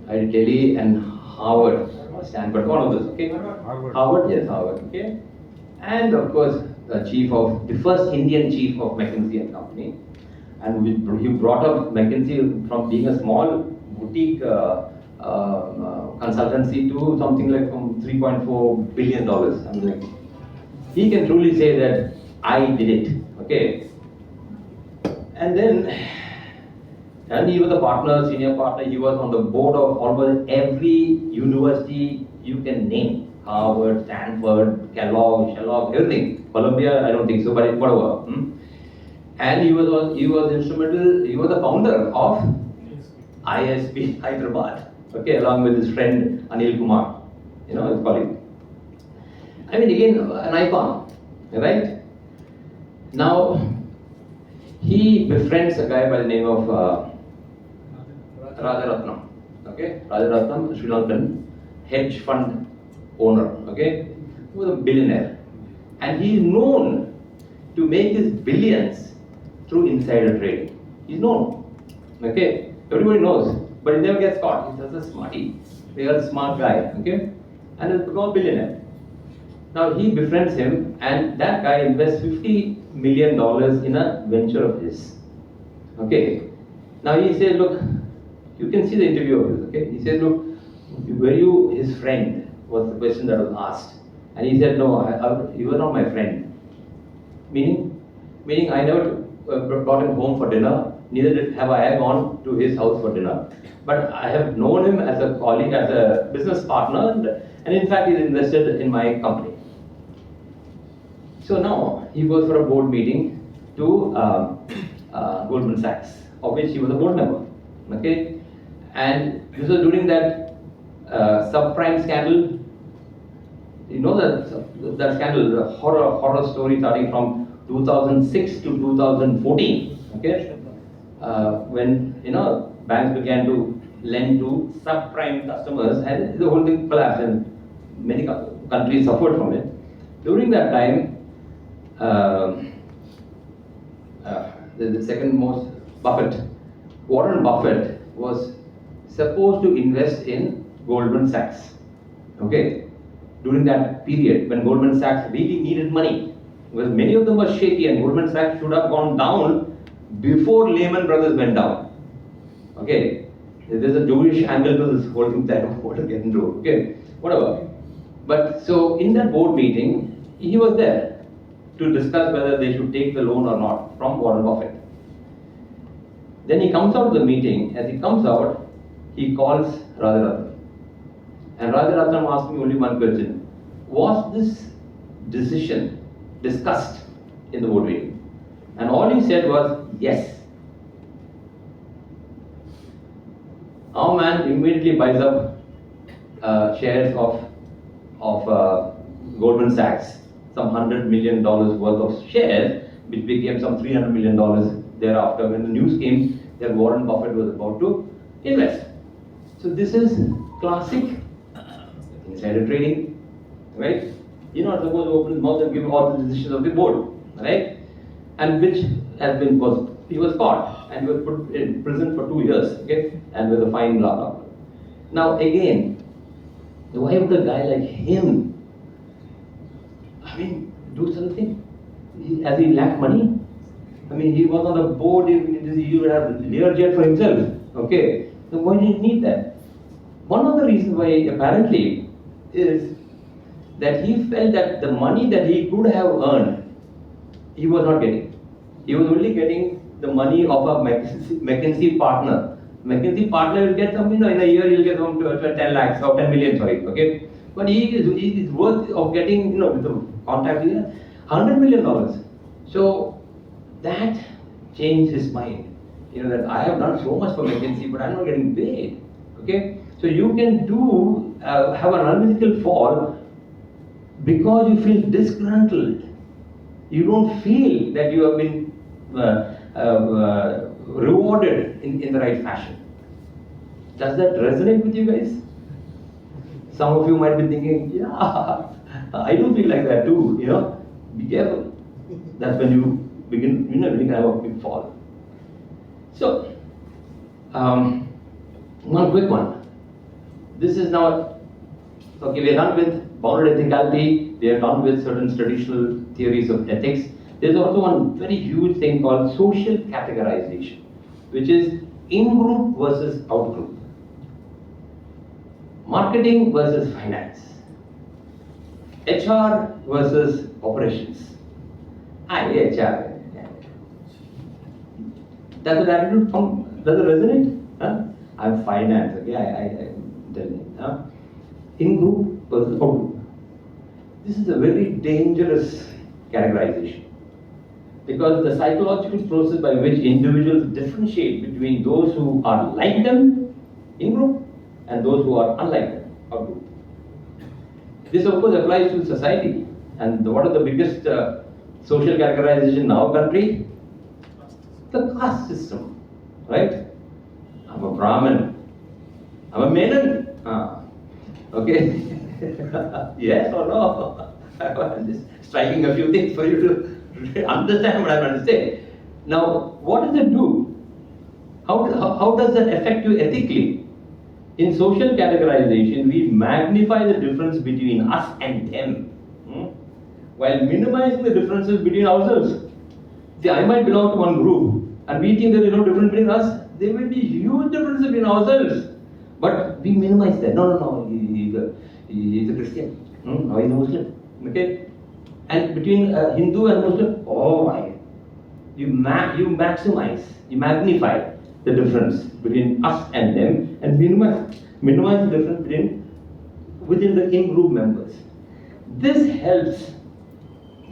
IIT Delhi and Harvard or Stanford, one of those, okay? Harvard. Harvard, yes, Harvard, okay? And of course, the first Indian chief of McKinsey and Company, and he brought up McKinsey from being a small boutique consultancy to something like from $3.4 billion. I mean, like, he can truly say that I did it. Okay, and he was a partner, senior partner. He was on the board of almost every university you can name. Harvard, Stanford, Kellogg, everything. Columbia, I don't think so, but whatever. And he was instrumental. He was the founder of ISP Hyderabad. Okay, along with his friend Anil Kumar, his colleague. I mean, again, an icon, right? Now, he befriends a guy by the name of Rajaratnam. Okay, Rajaratnam, Sri Lankan hedge fund owner. Okay, he was a billionaire, and he is known to make his billions through insider trading. He's known. Okay, everybody knows, but he never gets caught. He's just a smarty. He is a smart guy. Okay, and he's become a billionaire. Now he befriends him, and that guy invests $50 million in a venture of his. Okay. Now he says, look, you can see the interview of this. Okay. He says, look, were you his friend? Was the question that was asked, and he said, no, you were not my friend. Meaning I never brought him home for dinner. Neither have I gone to his house for dinner. But I have known him as a colleague, as a business partner, and in fact, he's invested in my company. So now he goes for a board meeting to Goldman Sachs, of which he was a board member. Okay, and this was during that subprime scandal. You know that scandal, the horror story starting from 2006 to 2014. Okay, when banks began to lend to subprime customers, and the whole thing collapsed, and many countries suffered from it. During that time, the second most Warren Buffett was supposed to invest in Goldman Sachs. Okay, during that period when Goldman Sachs really needed money, because many of them were shaky, and Goldman Sachs should have gone down before Lehman Brothers went down. Okay, there's a Jewish angle to this whole thing that I don't want to get into. Okay, whatever. But so in that board meeting, he was there to discuss whether they should take the loan or not from Warren Buffett. Then he comes out of the meeting. As he comes out, he calls Rajaratnam. And Rajaratnam asked me only one question. Was this decision discussed in the board meeting? And all he said was, yes. Our man immediately buys up shares of Goldman Sachs, some $100 million worth of shares, which became some $300 million thereafter when the news came that Warren Buffett was about to invest. So this is classic insider trading, right? You're not supposed to open his mouth and give all the decisions of the board, right? And which has been, he was caught and he was put in prison for 2 years, okay? And with a fine, blah, blah. Now again, why would a guy like him, do something? Has he lacked money? He was on the board, he would have Learjet for himself, okay? So why did he need that? One of the reasons why apparently is that he felt that the money that he could have earned, he was not getting. He was only getting the money of a McKinsey partner. McKinsey partner will get some, in a year he'll get some 10 lakhs or 10 million, sorry, okay? But he is worth of getting, with the contact here, $100 million. So that changed his mind. That I have done so much for McKinsey, but I'm not getting paid. Okay? So you can have an unethical fall because you feel disgruntled. You don't feel that you have been rewarded in the right fashion. Does that resonate with you guys? Some of you might be thinking, yeah, I do feel like that too, Be careful. That's when you begin, when you have a big fall. So, one quick one. This is now Okay, we are done with bounded ethicality, we are done with certain traditional theories of ethics. There's also one very huge thing called social categorization, which is in-group versus out-group. Marketing versus finance. HR versus operations. HR. Does that attitude does it resonate? Huh? I'm finance, okay, I'm telling you. Huh? In-group versus out-group. This is a very dangerous categorization, because the psychological process by which individuals differentiate between those who are like them in group and those who are unlike them out group. This of course applies to society. And what is the biggest social categorization in our country? The caste system, right? I'm a Brahmin. I'm a Menon. Okay. Yes or no? I'm just striking a few things for you to understand what I'm trying to say. Now, what does it do? How does that affect you ethically? In social categorization, we magnify the difference between us and them, while minimizing the differences between ourselves. See, I might belong to one group, and we think there is no difference between us. There will be huge differences between ourselves, but we minimize that. No, he's a Christian. No, he's a Muslim. Okay, and between Hindu and Muslim, oh my, you maximize, you magnify the difference between us and them, and minimize the difference within the in-group members. This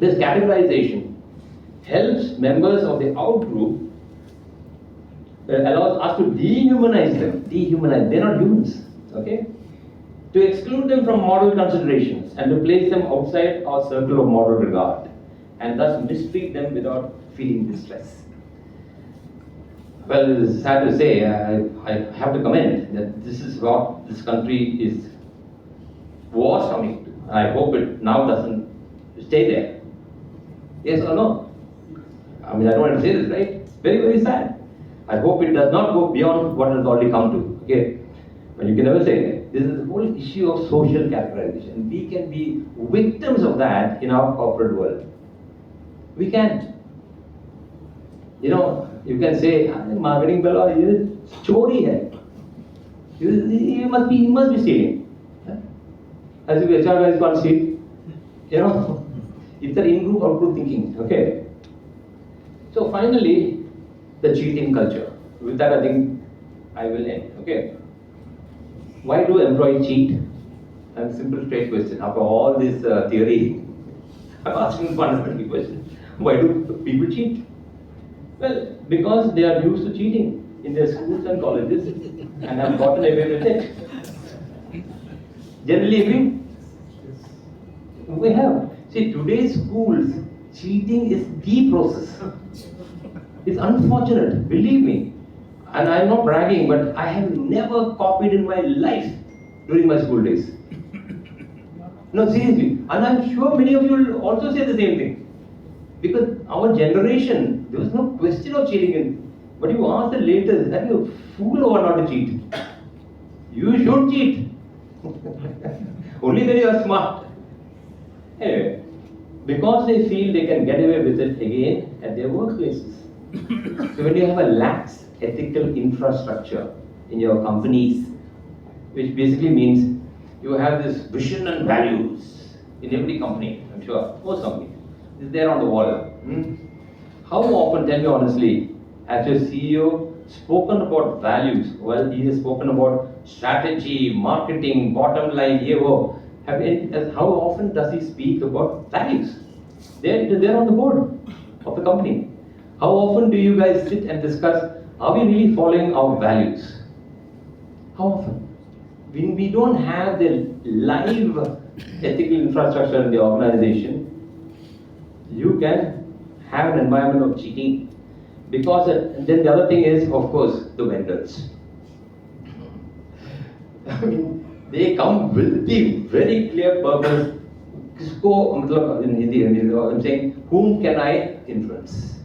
categorization helps members of the out-group, allows us to dehumanize them. They're not humans, okay? To exclude them from moral considerations and to place them outside our circle of moral regard, and thus mistreat them without feeling distress. Well, it's sad to say, I have to comment that this is what this country was coming to. I hope it now doesn't stay there. Yes or no? I mean, I don't want to say this, right? Very, very sad. I hope it does not go beyond what it has already come to. Okay? But you can never say, this is the whole issue of social categorization. We can be victims of that in our corporate world. We can. You know, you can say, marketing fellow, chori hai. He must be stealing. As if HR guys can't steal. You know, it's an in-group, out-group thinking. Okay. So finally, the cheating culture. With that, I think I will end. Okay. Why do employees cheat? A simple, straight question. After all this theory, I'm asking one fundamental question. Why do people cheat? Well, because they are used to cheating in their schools and colleges and have gotten away with it. Generally agree? We have. See, today's schools, cheating is the process. It's unfortunate, believe me. And I'm not bragging, but I have never copied in my life during my school days. No, seriously. And I'm sure many of you will also say the same thing. Because our generation, there was no question of cheating. But you ask the latest, are you a fool or not to cheat? You should cheat. Only when you are smart. Anyway, because they feel they can get away with it again at their workplaces. So when you have a lax ethical infrastructure in your companies, which basically means you have this vision and values in every company, I'm sure, most companies. It's there on the wall. How often, tell me honestly, has your CEO spoken about values? Well, he has spoken about strategy, marketing, bottom line, how often does he speak about values? It is there on the board of the company. How often do you guys sit and discuss, are we really following our values? How often? When we don't have the live ethical infrastructure in the organization, you can have an environment of cheating. Because then the other thing is, of course, the vendors. I mean, they come with the very clear purpose. In Hindi, I'm saying, whom can I influence?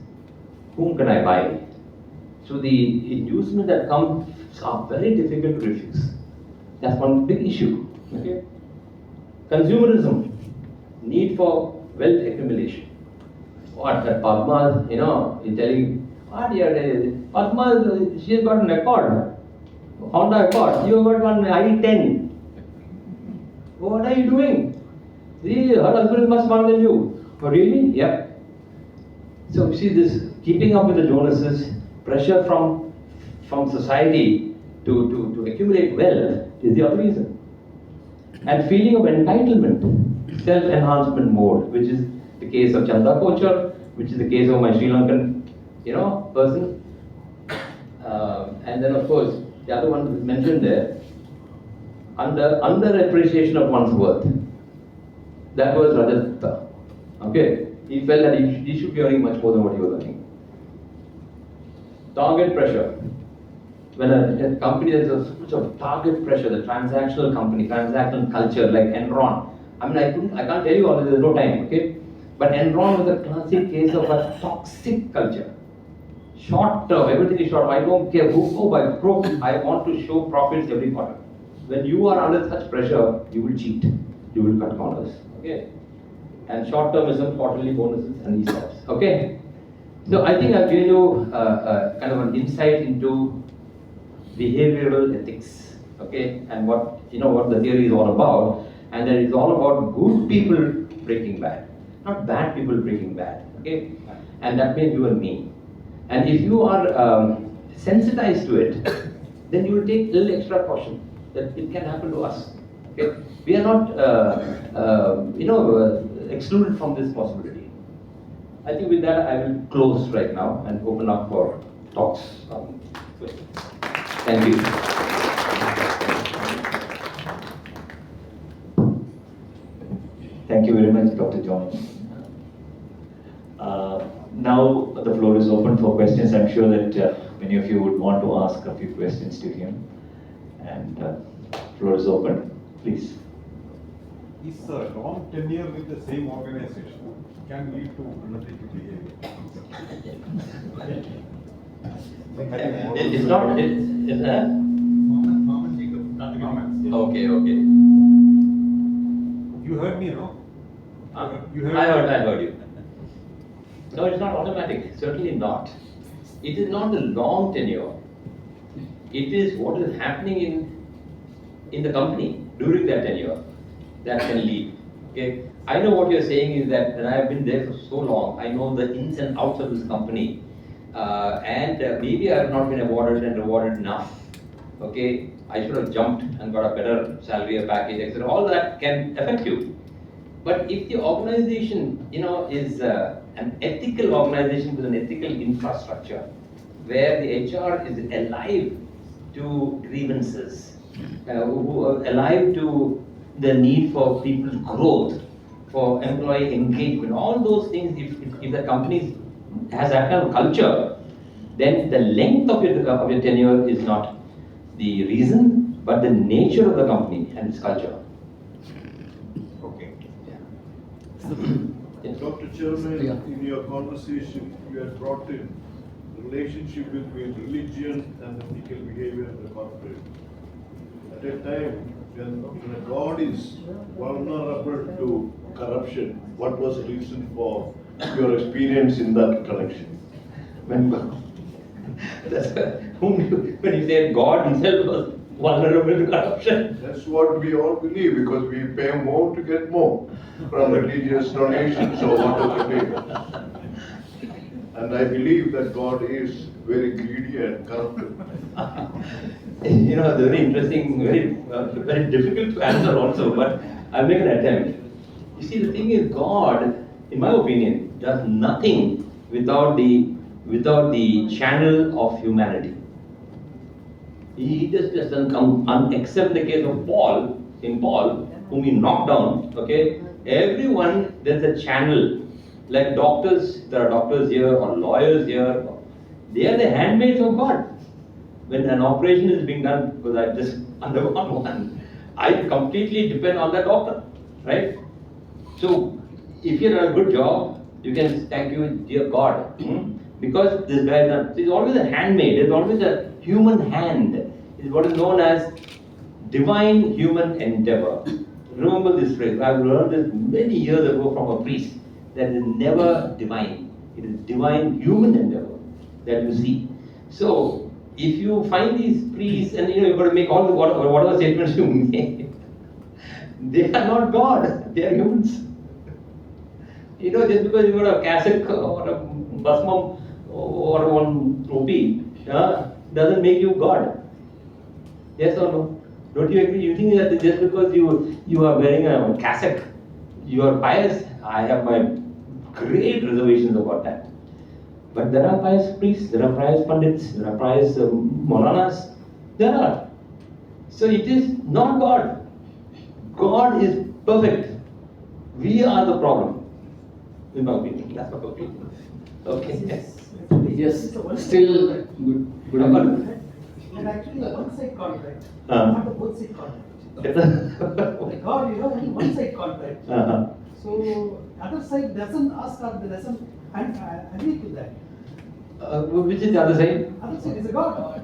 Whom can I buy? So the inducements that come are very difficult to refuse. That's one big issue. Okay? Consumerism, need for wealth accumulation. What, that Padma, is telling, what Padma, she's got an Accord, Honda Accord, you got one i10. What are you doing? See, her husband is much smarter than you. Oh, really? Yep. So, see, this keeping up with the Jonases, pressure from society to accumulate wealth is the other reason. And feeling of entitlement, self-enhancement mode, which is the case of Chanda Kochar, which is the case of my Sri Lankan, person. And then, of course, the other one mentioned there, under appreciation of one's worth. That was Rajat. Okay, he felt that he should be earning much more than what he was earning. Target pressure. When a company has a much of target pressure, the transactional company, transactional culture like Enron. I mean, I can't tell you all this, there's no time, okay? But Enron was a classic case of a toxic culture. Short term, everything is short. I don't care who by profit. I want to show profits every quarter. When you are under such pressure, you will cheat. You will cut corners. Okay? And short termism, quarterly bonuses, and ESOPs. Okay? So I think I've given you kind of an insight into behavioral ethics. Okay? And what the theory is all about. And that it's all about good people breaking bad, not bad people breaking bad. Okay? And that means you and me. And if you are sensitized to it, then you will take a little extra caution that it can happen to us. Okay? We are not, excluded from this possibility. I think with that, I will close right now and open up for talks. Thank you. Thank you very much, Dr. John. Now the floor is open for questions. I'm sure that many of you would want to ask a few questions to him. And floor is open, please. Is a long tenure with the same organization can lead to unethical behavior? It's not. Okay. You heard me, no? You heard I heard you. No, it's not automatic. Certainly not. It is not the long tenure. It is what is happening in the company during that tenure that can lead. Okay. I know what you're saying is that, and I've been there for so long. I know the ins and outs of this company, and maybe I have not been awarded and rewarded enough. Okay. I should have jumped and got a better salary or package, etc. All that can affect you. But if the organization, is an ethical organization with an ethical infrastructure, where the HR is alive to grievances, who are alive to the need for people's growth, for employee engagement, all those things, if the company has that kind of culture, then the length of your tenure is not the reason, but the nature of the company and its culture. Okay. Dr. Chiramel, in your conversation, you had brought in relationship between religion and ethical behavior in the corporate. At a time when God is vulnerable to corruption, what was the reason for your experience in that connection? When you say God himself was vulnerable to corruption. That's what we all believe, because we pay more to get more from religious donations or whatever. And I believe that God is very greedy and corrupt. Very interesting, very difficult to answer also, but I'll make an attempt. You see, the thing is, God, in my opinion, does nothing without the channel of humanity. He just doesn't come, except the case of Paul, whom he knocked down, okay? Everyone, there's a channel. Like doctors, there are doctors here or lawyers here. They are the handmaids of God. When an operation is being done, because I've just undergone one, I completely depend on the doctor, right? So, if you're doing a good job, you can thank you, dear God, because this guy is done. There's always a handmaid, there's always a human hand. It's what is known as divine human endeavor. remember this phrase. I've learned this many years ago from a priest, that is never divine. It is divine human endeavor that you see. So, if you find these priests and you've got to make all the whatever statements you make, they are not God, they are humans. Just because you got a cassock or a basmam or one topi, doesn't make you God. Yes or no? Don't you agree? You think that just because you are wearing a cassock, you are pious? I have my great reservations about that. But there are pious priests, there are pious pandits, there are pious Maulanas. There are. So it is not God. God is perfect. We are the problem. In my opinion. That's my opinion. Okay. Yes, still good afternoon. And actually a one-side contract, Uh-huh. not a both-side contract. Like God, only one-side contract. So other side doesn't ask or doesn't agree to that. Which is the other side? Other side is a God.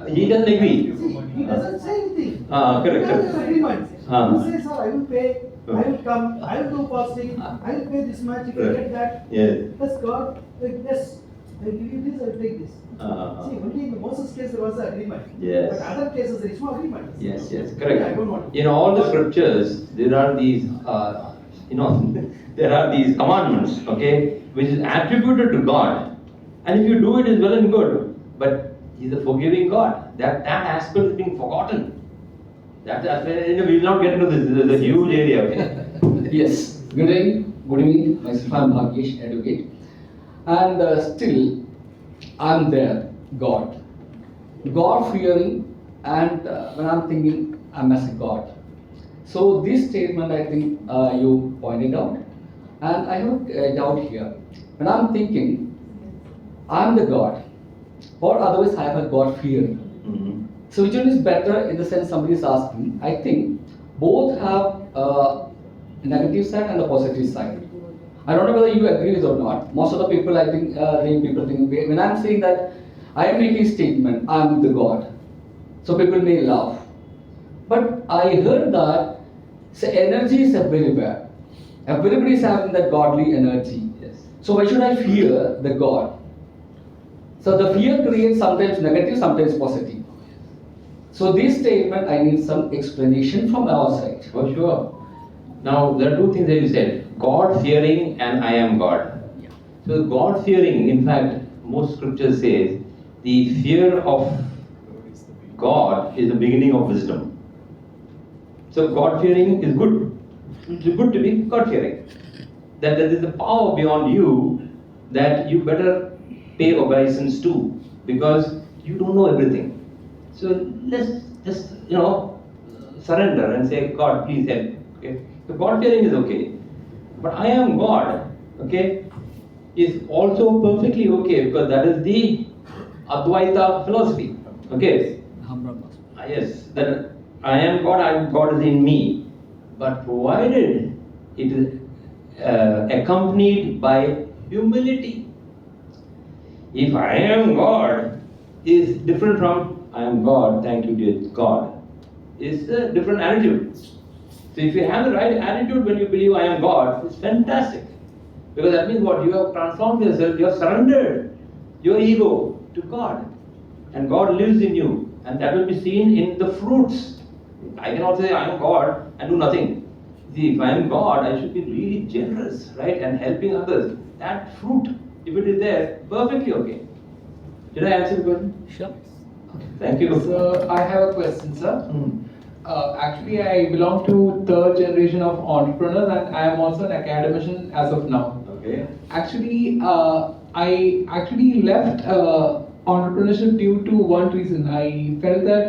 He doesn't agree. See, he doesn't say anything. Correct. There is an agreement. Uh-huh. He says, I will pay, I will come, I will do fasting, I will pay this much, if you get that. Yes. That's God, like, yes, I will give you this, I will take this. See, only in the Moses case there was an agreement. Yes. But other cases there is no agreement. Yes, I correct. don't want to. In all the scriptures, there are these, there are these commandments, okay, which is attributed to God. And if you do it, is well and good. But He's a forgiving God. That aspect is being forgotten. We will not get into this. This is a huge area, okay? Yes, good evening. Myself, I am Bhagyesh, advocate. And still, I am there, God. God fearing, and when I am thinking, I am as a God. So this statement, I think you pointed out, and I have a doubt here. When I am thinking, I am the God, or otherwise I have a God fearing. So which one is better in the sense somebody is asking? I think both have a negative side and a positive side. I don't know whether you agree with or not. Most of the people, I think, people think, when I'm saying that I am making a statement, I am the God. So people may laugh. But I heard that energy is everywhere. Everybody is having that godly energy. Yes. So why should I fear the God? So the fear creates sometimes negative, sometimes positive. So this statement, I need some explanation from our side. For sure. Now, there are two things that you said. God-fearing and I am God. Yeah. So God-fearing, in fact, most scriptures says, the fear of God is the beginning of wisdom. So God-fearing is good. It's good to be God-fearing. That there is a power beyond you that you better pay obeisance to, because you don't know everything. So let's just, surrender and say, God, please help. Okay? So God-fearing is okay. But I am God, okay, is also perfectly okay, because that is the Advaita philosophy. Okay? Yes, that I am God, God is in me. But provided it is accompanied by humility. If I am God is different from I am God, thank you dear God, is a different attitude. So if you have the right attitude when you believe I am God, it's fantastic. Because that means what? You have transformed yourself, you have surrendered your ego to God. And God lives in you. And that will be seen in the fruits. I cannot say I am God and do nothing. See, if I am God, I should be really generous, right? And helping others. That fruit, if it is there, perfectly okay. Did I answer the question? Sure. Okay, thank you. So I have a question, sir. Actually, I belong to third generation of entrepreneurs, and I am also an academician as of now. Okay. Actually, I actually left entrepreneurship due to one reason. I felt that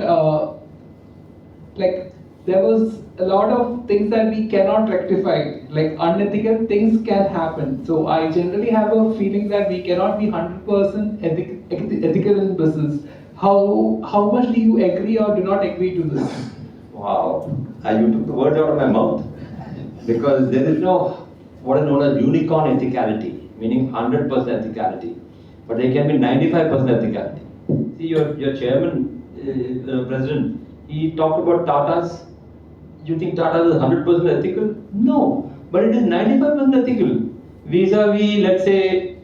there was a lot of things that we cannot rectify, like unethical things can happen. So I generally have a feeling that we cannot be 100% ethical in business. How much do you agree or do not agree to this? Wow, you took the words out of my mouth. Because there is no what is known as unicorn ethicality, meaning 100% ethicality. But there can be 95% ethicality. See, your chairman, president, he talked about Tata's you think Tata is 100% ethical? No, but it is 95% ethical. Vis-a-vis, let's say,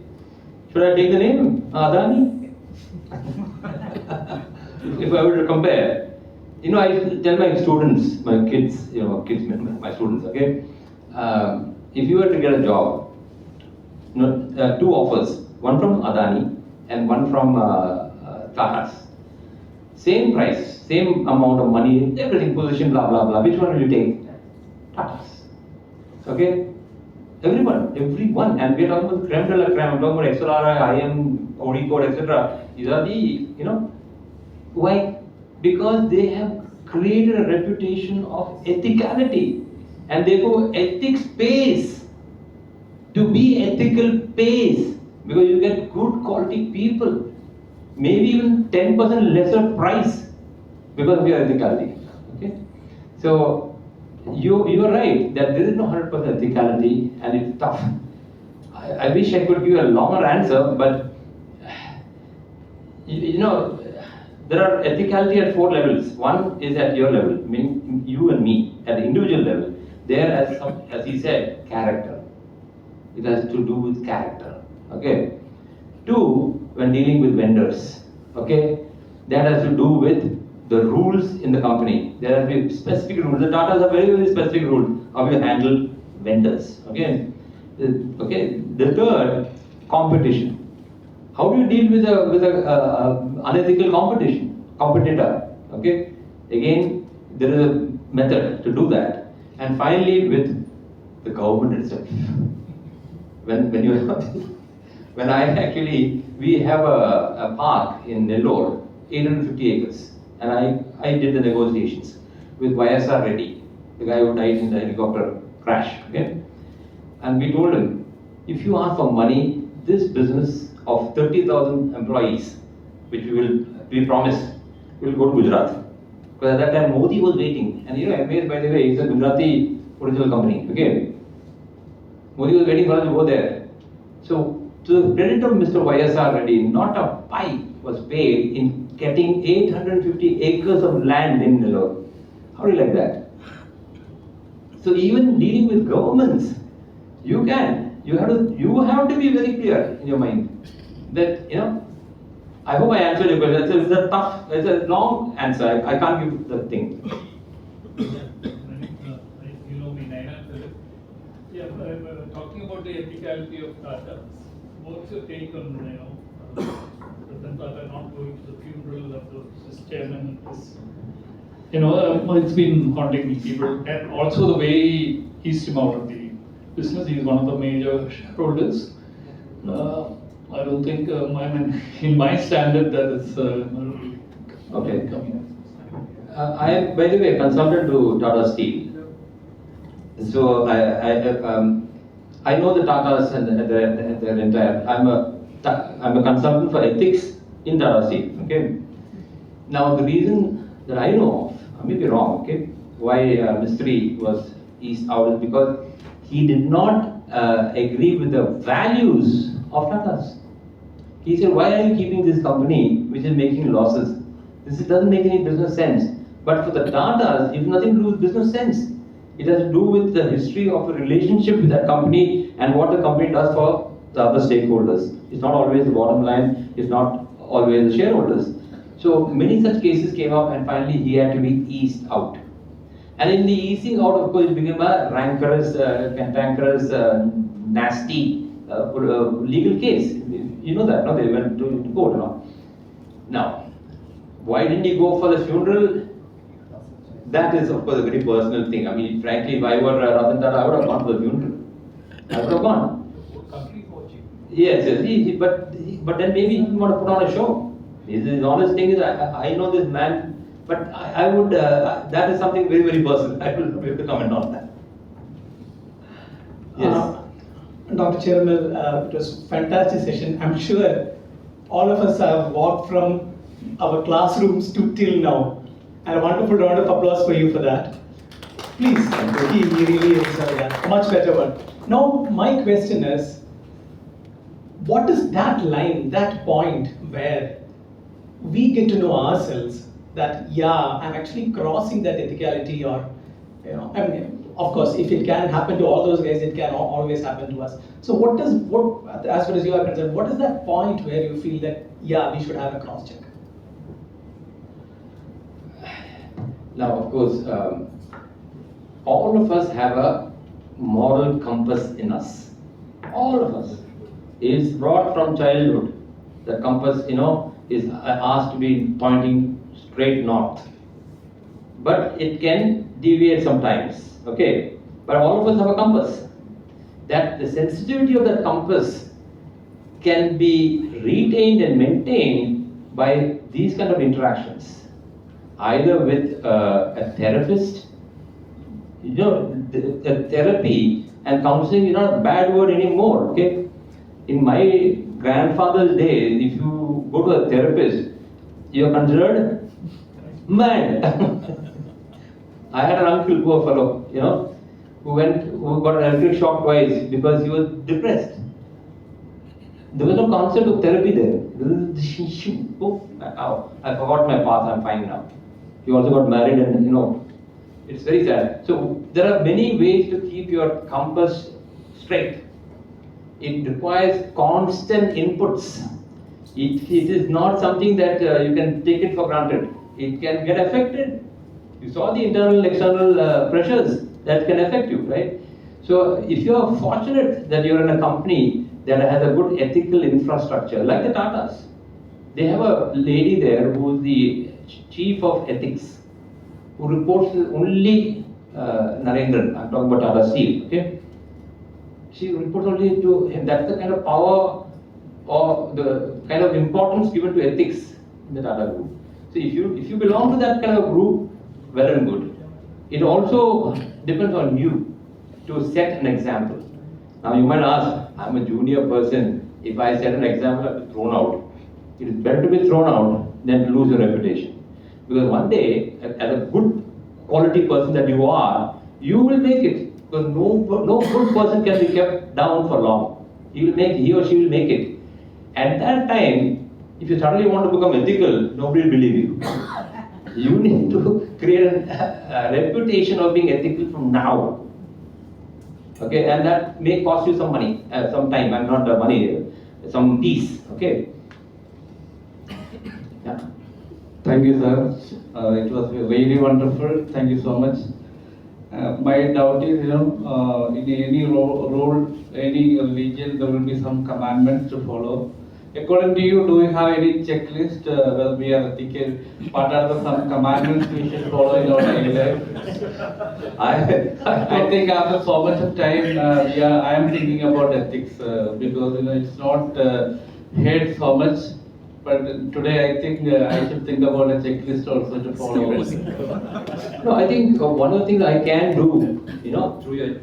should I take the name? Adani? If I were to compare, I tell my students, my kids, my students, okay, if you were to get a job, two offers, one from Adani and one from Tata's, same price, same amount of money, everything, position, blah, blah, blah, which one will you take? Tata's, okay? Everyone, and we're talking about creme de la creme, I'm talking about XLRI, IM, OD code, etc. These are the, why? Because they have created a reputation of ethicality, and therefore ethics pays. To be ethical pays, because you get good quality people, maybe even 10% lesser price because of your ethicality. Okay, so you are right that there is no 100% ethicality, and it's tough. I wish I could give you a longer answer, but there are ethicality at 4 levels. One is at your level, meaning you and me, at the individual level. There, as he said, character. It has to do with character. Okay. 2, when dealing with vendors. Okay, that has to do with the rules in the company. There has to be specific rules. The Tatas have very, very specific rules how you handle vendors. Okay. Okay. The 3rd, competition. How do you deal with a unethical competitor? Okay. Again, there is a method to do that. And finally, with the government itself. We have a park in Nellore, 850 acres, and I did the negotiations with YSR Reddy, the guy who died in the helicopter crash. Okay, and we told him, if you ask for money, this business of 30,000 employees, which we promised, will go to Gujarat. Because at that time Modi was waiting, and MA, by the way, is a Gujarati original company. Okay. Modi was waiting for us to go there. So, to the credit of Mr. YSR Reddy, not a pipe was paid in getting 850 acres of land in Nellore. How do you like that? So, even dealing with governments, you have to be very clear in your mind that, I hope I answered your question. It's a long answer. I can't give the thing. Talking about the ethicality of Tata, what's your take on Ratan Tata not going to the funeral of his chairman? It's been haunting me, people, and also the way he eased him out of the business. He's one of the major shareholders. I don't think, in my standard, that is okay. coming up. I am, by the way, a consultant to Tata Steel. So I know the Tatas and their entire. I'm a consultant for ethics in Tata Steel. Okay. Now the reason that I know of, I may be wrong. Okay, why Mistry was eased out is because he did not agree with the values of Tatas. He said, "Why are you keeping this company which is making losses? This doesn't make any business sense." But for the Tatas, it has nothing to do with business sense. It has to do with the history of the relationship with that company and what the company does for the other stakeholders. It's not always the bottom line, it's not always the shareholders. So many such cases came up, and finally he had to be eased out. And in the easing out, of course, it became a rancorous, cantankerous, nasty legal case. You know that, no? They went to court, no? Now, why didn't he go for the funeral? That is, of course, a very personal thing. I mean, frankly, if I were Ratan Tata, I would have gone to the funeral. I would have gone. Yes, but then maybe he want to put on a show. His honest thing is, I know this man, but I would, that is something very, very personal. I will have to comment on that. Yes. Dr. Chiramel, it was a fantastic session. I'm sure all of us have walked from our classrooms to till now. And a wonderful round of applause for you for that. Please, he really is a much better one. Now, my question is, what is that line, that point where we get to know ourselves that, yeah, I'm actually crossing that ethicality, or You know, I mean, of course, if it can happen to all those guys, it can always happen to us. So as far as you are concerned, what is that point where you feel that, yeah, we should have a cross check? Now, of course, all of us have a moral compass in us. All of us. It's brought from childhood. The compass, is asked to be pointing straight north. But it can deviate sometimes, okay? But all of us have a compass. That the sensitivity of that compass can be retained and maintained by these kind of interactions. Either with a therapist, the therapy and counseling is not a bad word anymore, okay? In my grandfather's day, if you go to a therapist, you are considered mad. I had an uncle, poor fellow, who got an electric shock twice because he was depressed. There was no concept of therapy there. Oh, I forgot my path, I'm fine now. He also got married and, it's very sad. So there are many ways to keep your compass straight. It requires constant inputs. It is not something that you can take it for granted. It can get affected. You saw the internal, external pressures that can affect you, right? So if you are fortunate that you're in a company that has a good ethical infrastructure, like the Tatas, they have a lady there who is the chief of ethics, who reports only Narendran. I'm talking about Tata Steel, okay? She reports only to him. That's the kind of power or the kind of importance given to ethics in the Tata group. So if you belong to that kind of group, well and good. It also depends on you to set an example. Now you might ask, I'm a junior person. If I set an example, I'll be thrown out. It is better to be thrown out than to lose your reputation. Because one day, as a good quality person that you are, you will make it. Because no good person can be kept down for long. He or she will make it. At that time, if you suddenly want to become ethical, nobody will believe you. You need to create a reputation of being ethical from now. Okay, and that may cost you some money, some time. I'm not money, some peace. Okay. Yeah. Thank you, sir. It was really wonderful. Thank you so much. My doubt is, in any role, any religion, there will be some commandments to follow. According to you, do you have any checklist where we are ethical? What are some commandments we should follow in our daily life? I think after so much of time, I am thinking about ethics because it's not hate so much. But today I think I should think about a checklist also to follow. No, I think one of the things I can do, through your,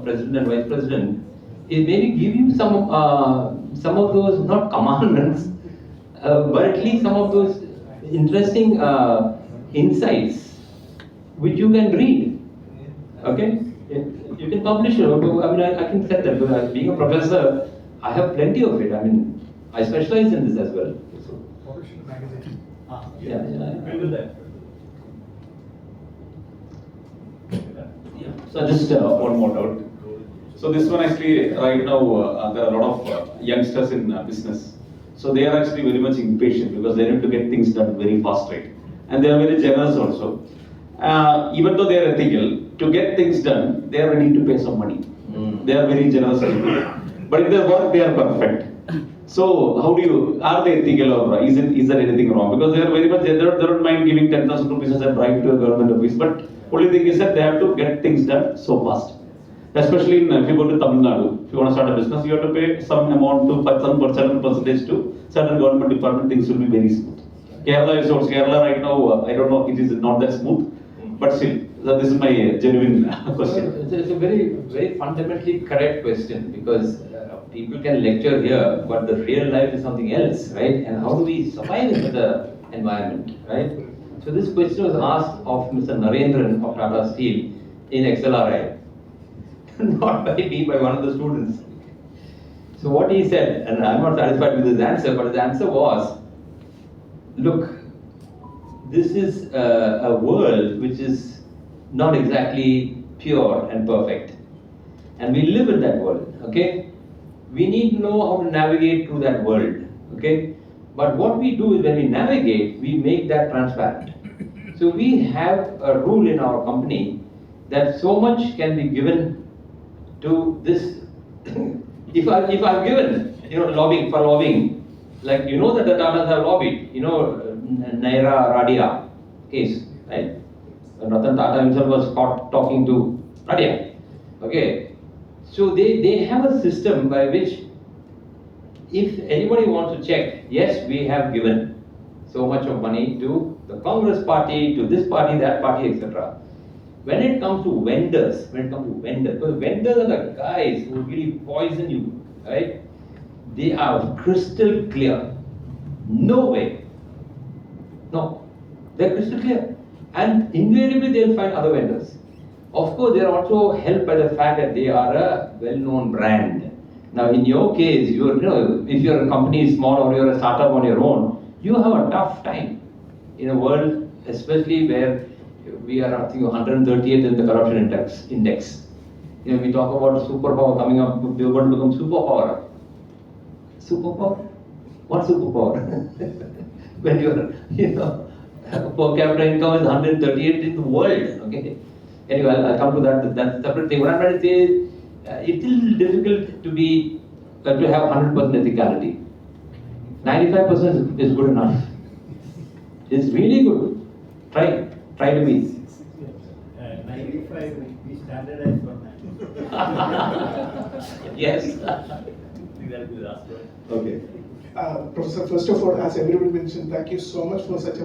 president and vice president, is maybe give you some of those, not commandments, but at least some of those interesting insights which you can read. Okay, you can publish it. I mean, I can set that. Because being a professor, I have plenty of it. I mean, I specialize in this as well. Yeah. So just one more doubt. So this one actually, right now, there are a lot of youngsters in business. So they are actually very much impatient because they need to get things done very fast, right? And they are very generous also. Even though they are ethical, to get things done, they are ready to pay some money. They are very generous people. But in their work, they are perfect. So how are they ethical or is there anything wrong? Because they are very much, they don't mind giving 10,000 rupees as a bribe to a government office. But only thing is that they have to get things done so fast. Especially if you go to Tamil Nadu, if you want to start a business, you have to pay some amount to some certain percentage to certain government department. Things will be very smooth. Kerala right now, I don't know, it is not that smooth, but still, so this is my genuine question. It's a very, very fundamentally correct question because people can lecture here, but the real life is something else, right? And how do we survive in the environment, right? So this question was asked of Mr. Narendran of Tata Steel in XLRI, not by me, by one of the students. So what he said, and I'm not satisfied with his answer, but his answer was, look, this is a world which is not exactly pure and perfect. And we live in that world, okay? We need to know how to navigate through that world, okay? But what we do is when we navigate, we make that transparent. So we have a rule in our company that so much can be given to this. if I've given, lobbying, like that the Tatas have lobbied, Naira Radia case, right? Ratan Tata himself was caught talking to Radia, okay? So they have a system by which if anybody wants to check, yes, we have given so much of money to the Congress party, to this party, that party, etc. When it comes to vendors, because vendors are the guys who really poison you, right? They are crystal clear. No way. No. They're crystal clear. And invariably they'll find other vendors. Of course, they're also helped by the fact that they are a well-known brand. Now, in your case, if your company is small or you're a startup on your own, you have a tough time in a world, especially where we are, I think, 138th in the corruption index. We talk about superpower coming up, we're going to become superpower. Superpower? What superpower? When your, per capita income is 138th in the world, okay? Anyway, I'll come to that. That's a separate thing. What I'm trying to say is, it's a little difficult to have 100% ethicality. 95% is good enough. It's really good. Try to be. 95, we standardize for that. Yes. That'll be the last one. Okay. Professor, first of all, as everybody mentioned, thank you so much for such a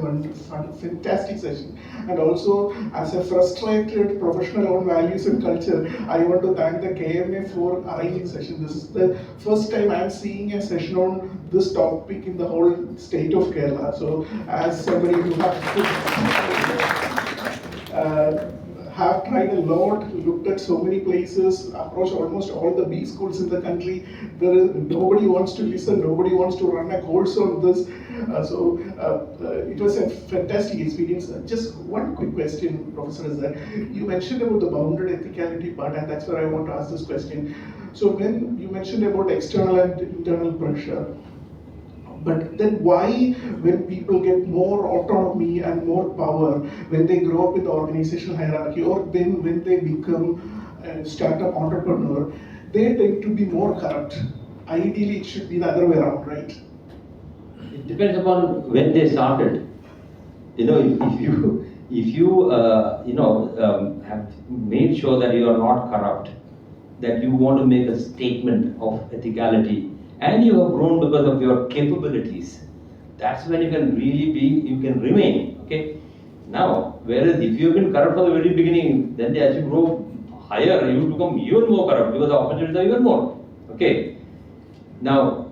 fantastic session. And also, as a frustrated professional on values and culture, I want to thank the KMA for arranging session. This is the first time I'm seeing a session on this topic in the whole state of Kerala. So, as somebody who have tried a lot, looked at so many places, approached almost all the B schools in the country. Nobody wants to listen, nobody wants to run a course on this. It was a fantastic experience. Just one quick question, Professor, is that you mentioned about the bounded ethicality part, and that's where I want to ask this question. So when you mentioned about external and internal pressure, but then why, when people get more autonomy and more power, when they grow up in the organizational hierarchy, or then when they become a startup entrepreneur, they tend to be more corrupt? Ideally, it should be the other way around, right? It depends upon when they started. If you have made sure that you are not corrupt, that you want to make a statement of ethicality, and you have grown because of your capabilities, that's when you can remain, okay? Now, whereas if you've been corrupt from the very beginning, then as you grow higher, you become even more corrupt because the opportunities are even more, okay? Now,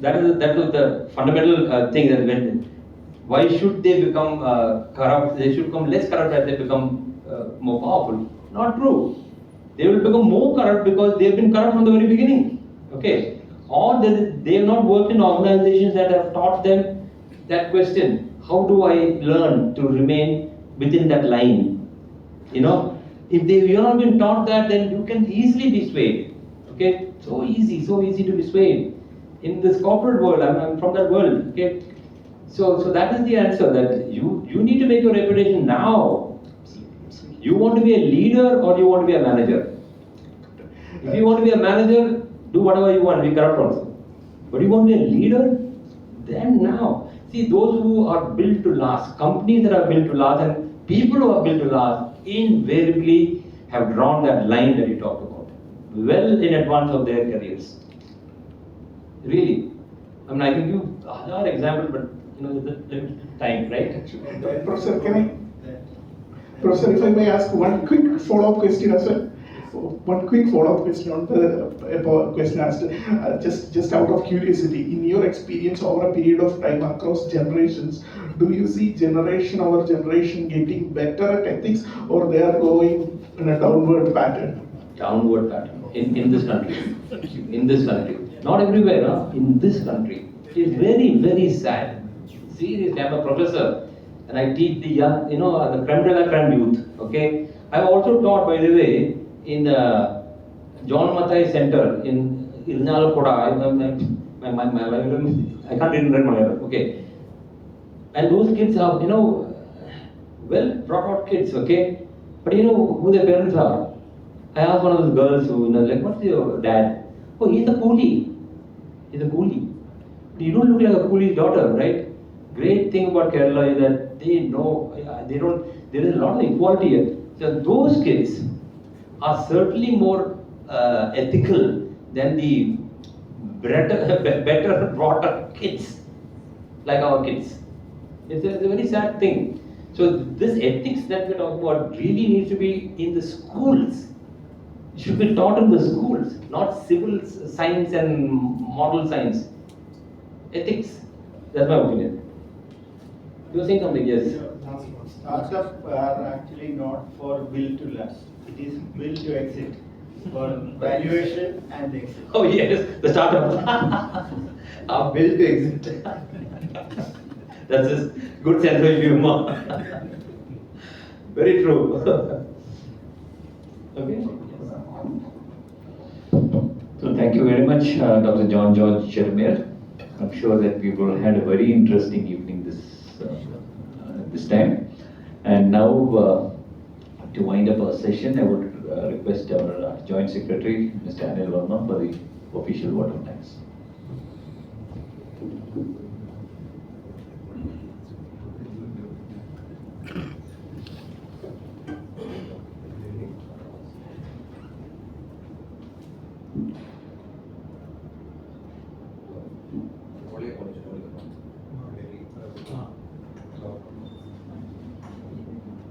that was the fundamental thing, that why should they become corrupt? They should become less corrupt as they become more powerful. Not true. They will become more corrupt because they've been corrupt from the very beginning. Okay, or they have not worked in organizations that have taught them that question: how do I learn to remain within that line? If you have not been taught that, then you can easily be swayed. Okay, so easy to be swayed in this corporate world. I'm from that world. Okay, so that is the answer. That you need to make your reputation now. You want to be a leader or you want to be a manager? If you want to be a manager, do whatever you want, be corrupt also. But you want to be a leader? Then now. See, those who are built to last, companies that are built to last, and people who are built to last, invariably have drawn that line that you talked about, well in advance of their careers. Really. I can give another example, but the time, right? Professor, Professor, if I may ask one quick follow-up question as well. One quick follow-up question on the question asked, just out of curiosity, in your experience over a period of time across generations, do you see generation over generation getting better at ethics, or they are going in a downward pattern? Downward pattern in this country. In this country. Not everywhere, no? In this country. It is very, very sad. Seriously, I'm a professor. and I teach the young, the creme de la creme youth. Okay, I also taught, by the way, in John Mathai Center in Irnalakoda. I can't even remember Malayalam. Okay, and those kids are, well brought out kids. Okay, but you know who their parents are? I asked one of those girls who, like, what's your dad? Oh, he's a coolie. He's a coolie. You don't look like a coolie's daughter, right? Great thing about Kerala is that they know, there is a lot of equality here. So those kids are certainly more ethical than the better brought up kids, like our kids. It's a very sad thing. So this ethics that we're talking about really needs to be in the schools. It should be taught in the schools, not civil science and model science. Ethics. That's my opinion. You were saying something, yes? Startups are actually not for will to last. It is will to exit. For valuation and exit. Oh yes, the startup. Our will to exit. That's his good sense of humor. Very true. Okay. So thank you very much, Dr. John George Chiramel. I'm sure that we will had a very interesting evening this time. And now, to wind up our session, I would request our Joint Secretary, Mr. Anil Verma, for the official vote of thanks.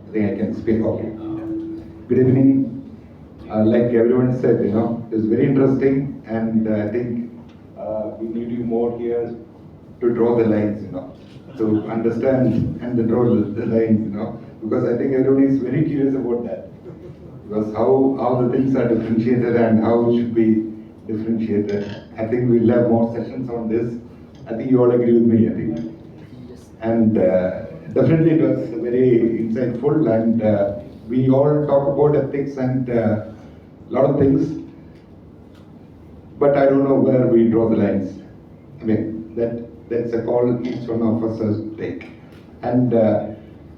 I think I can speak. Okay. Good evening. Like everyone said, it's very interesting, and I think we need you more here to draw the lines, to understand and to draw the lines, because I think everyone is very curious about that. Because how the things are differentiated and how it should be differentiated. I think we'll have more sessions on this. I think you all agree with me, I think. And definitely it was very insightful, and we all talk about ethics and a lot of things, but I don't know where we draw the lines. I mean, that's a call each one of us has to take. And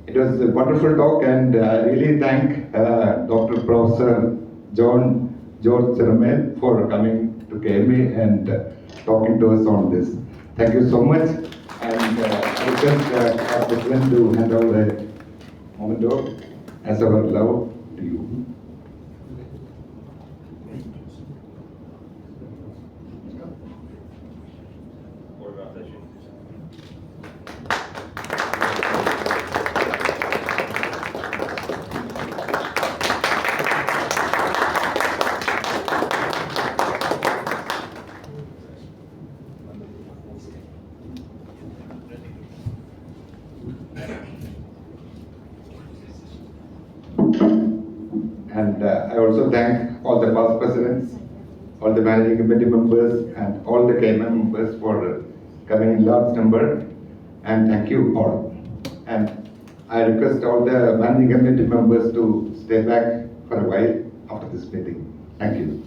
it was a wonderful talk, and I really thank Dr. Professor John George Chiramel for coming to KMA and talking to us on this. Thank you so much. And I request our President to hand over the memento as our love to you. And I also thank all the past presidents, all the managing committee members, and all the KMA members for coming in large number. And thank you all. And I request all the managing committee members to stay back for a while after this meeting. Thank you.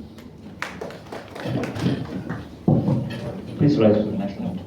Please rise for the national anthem.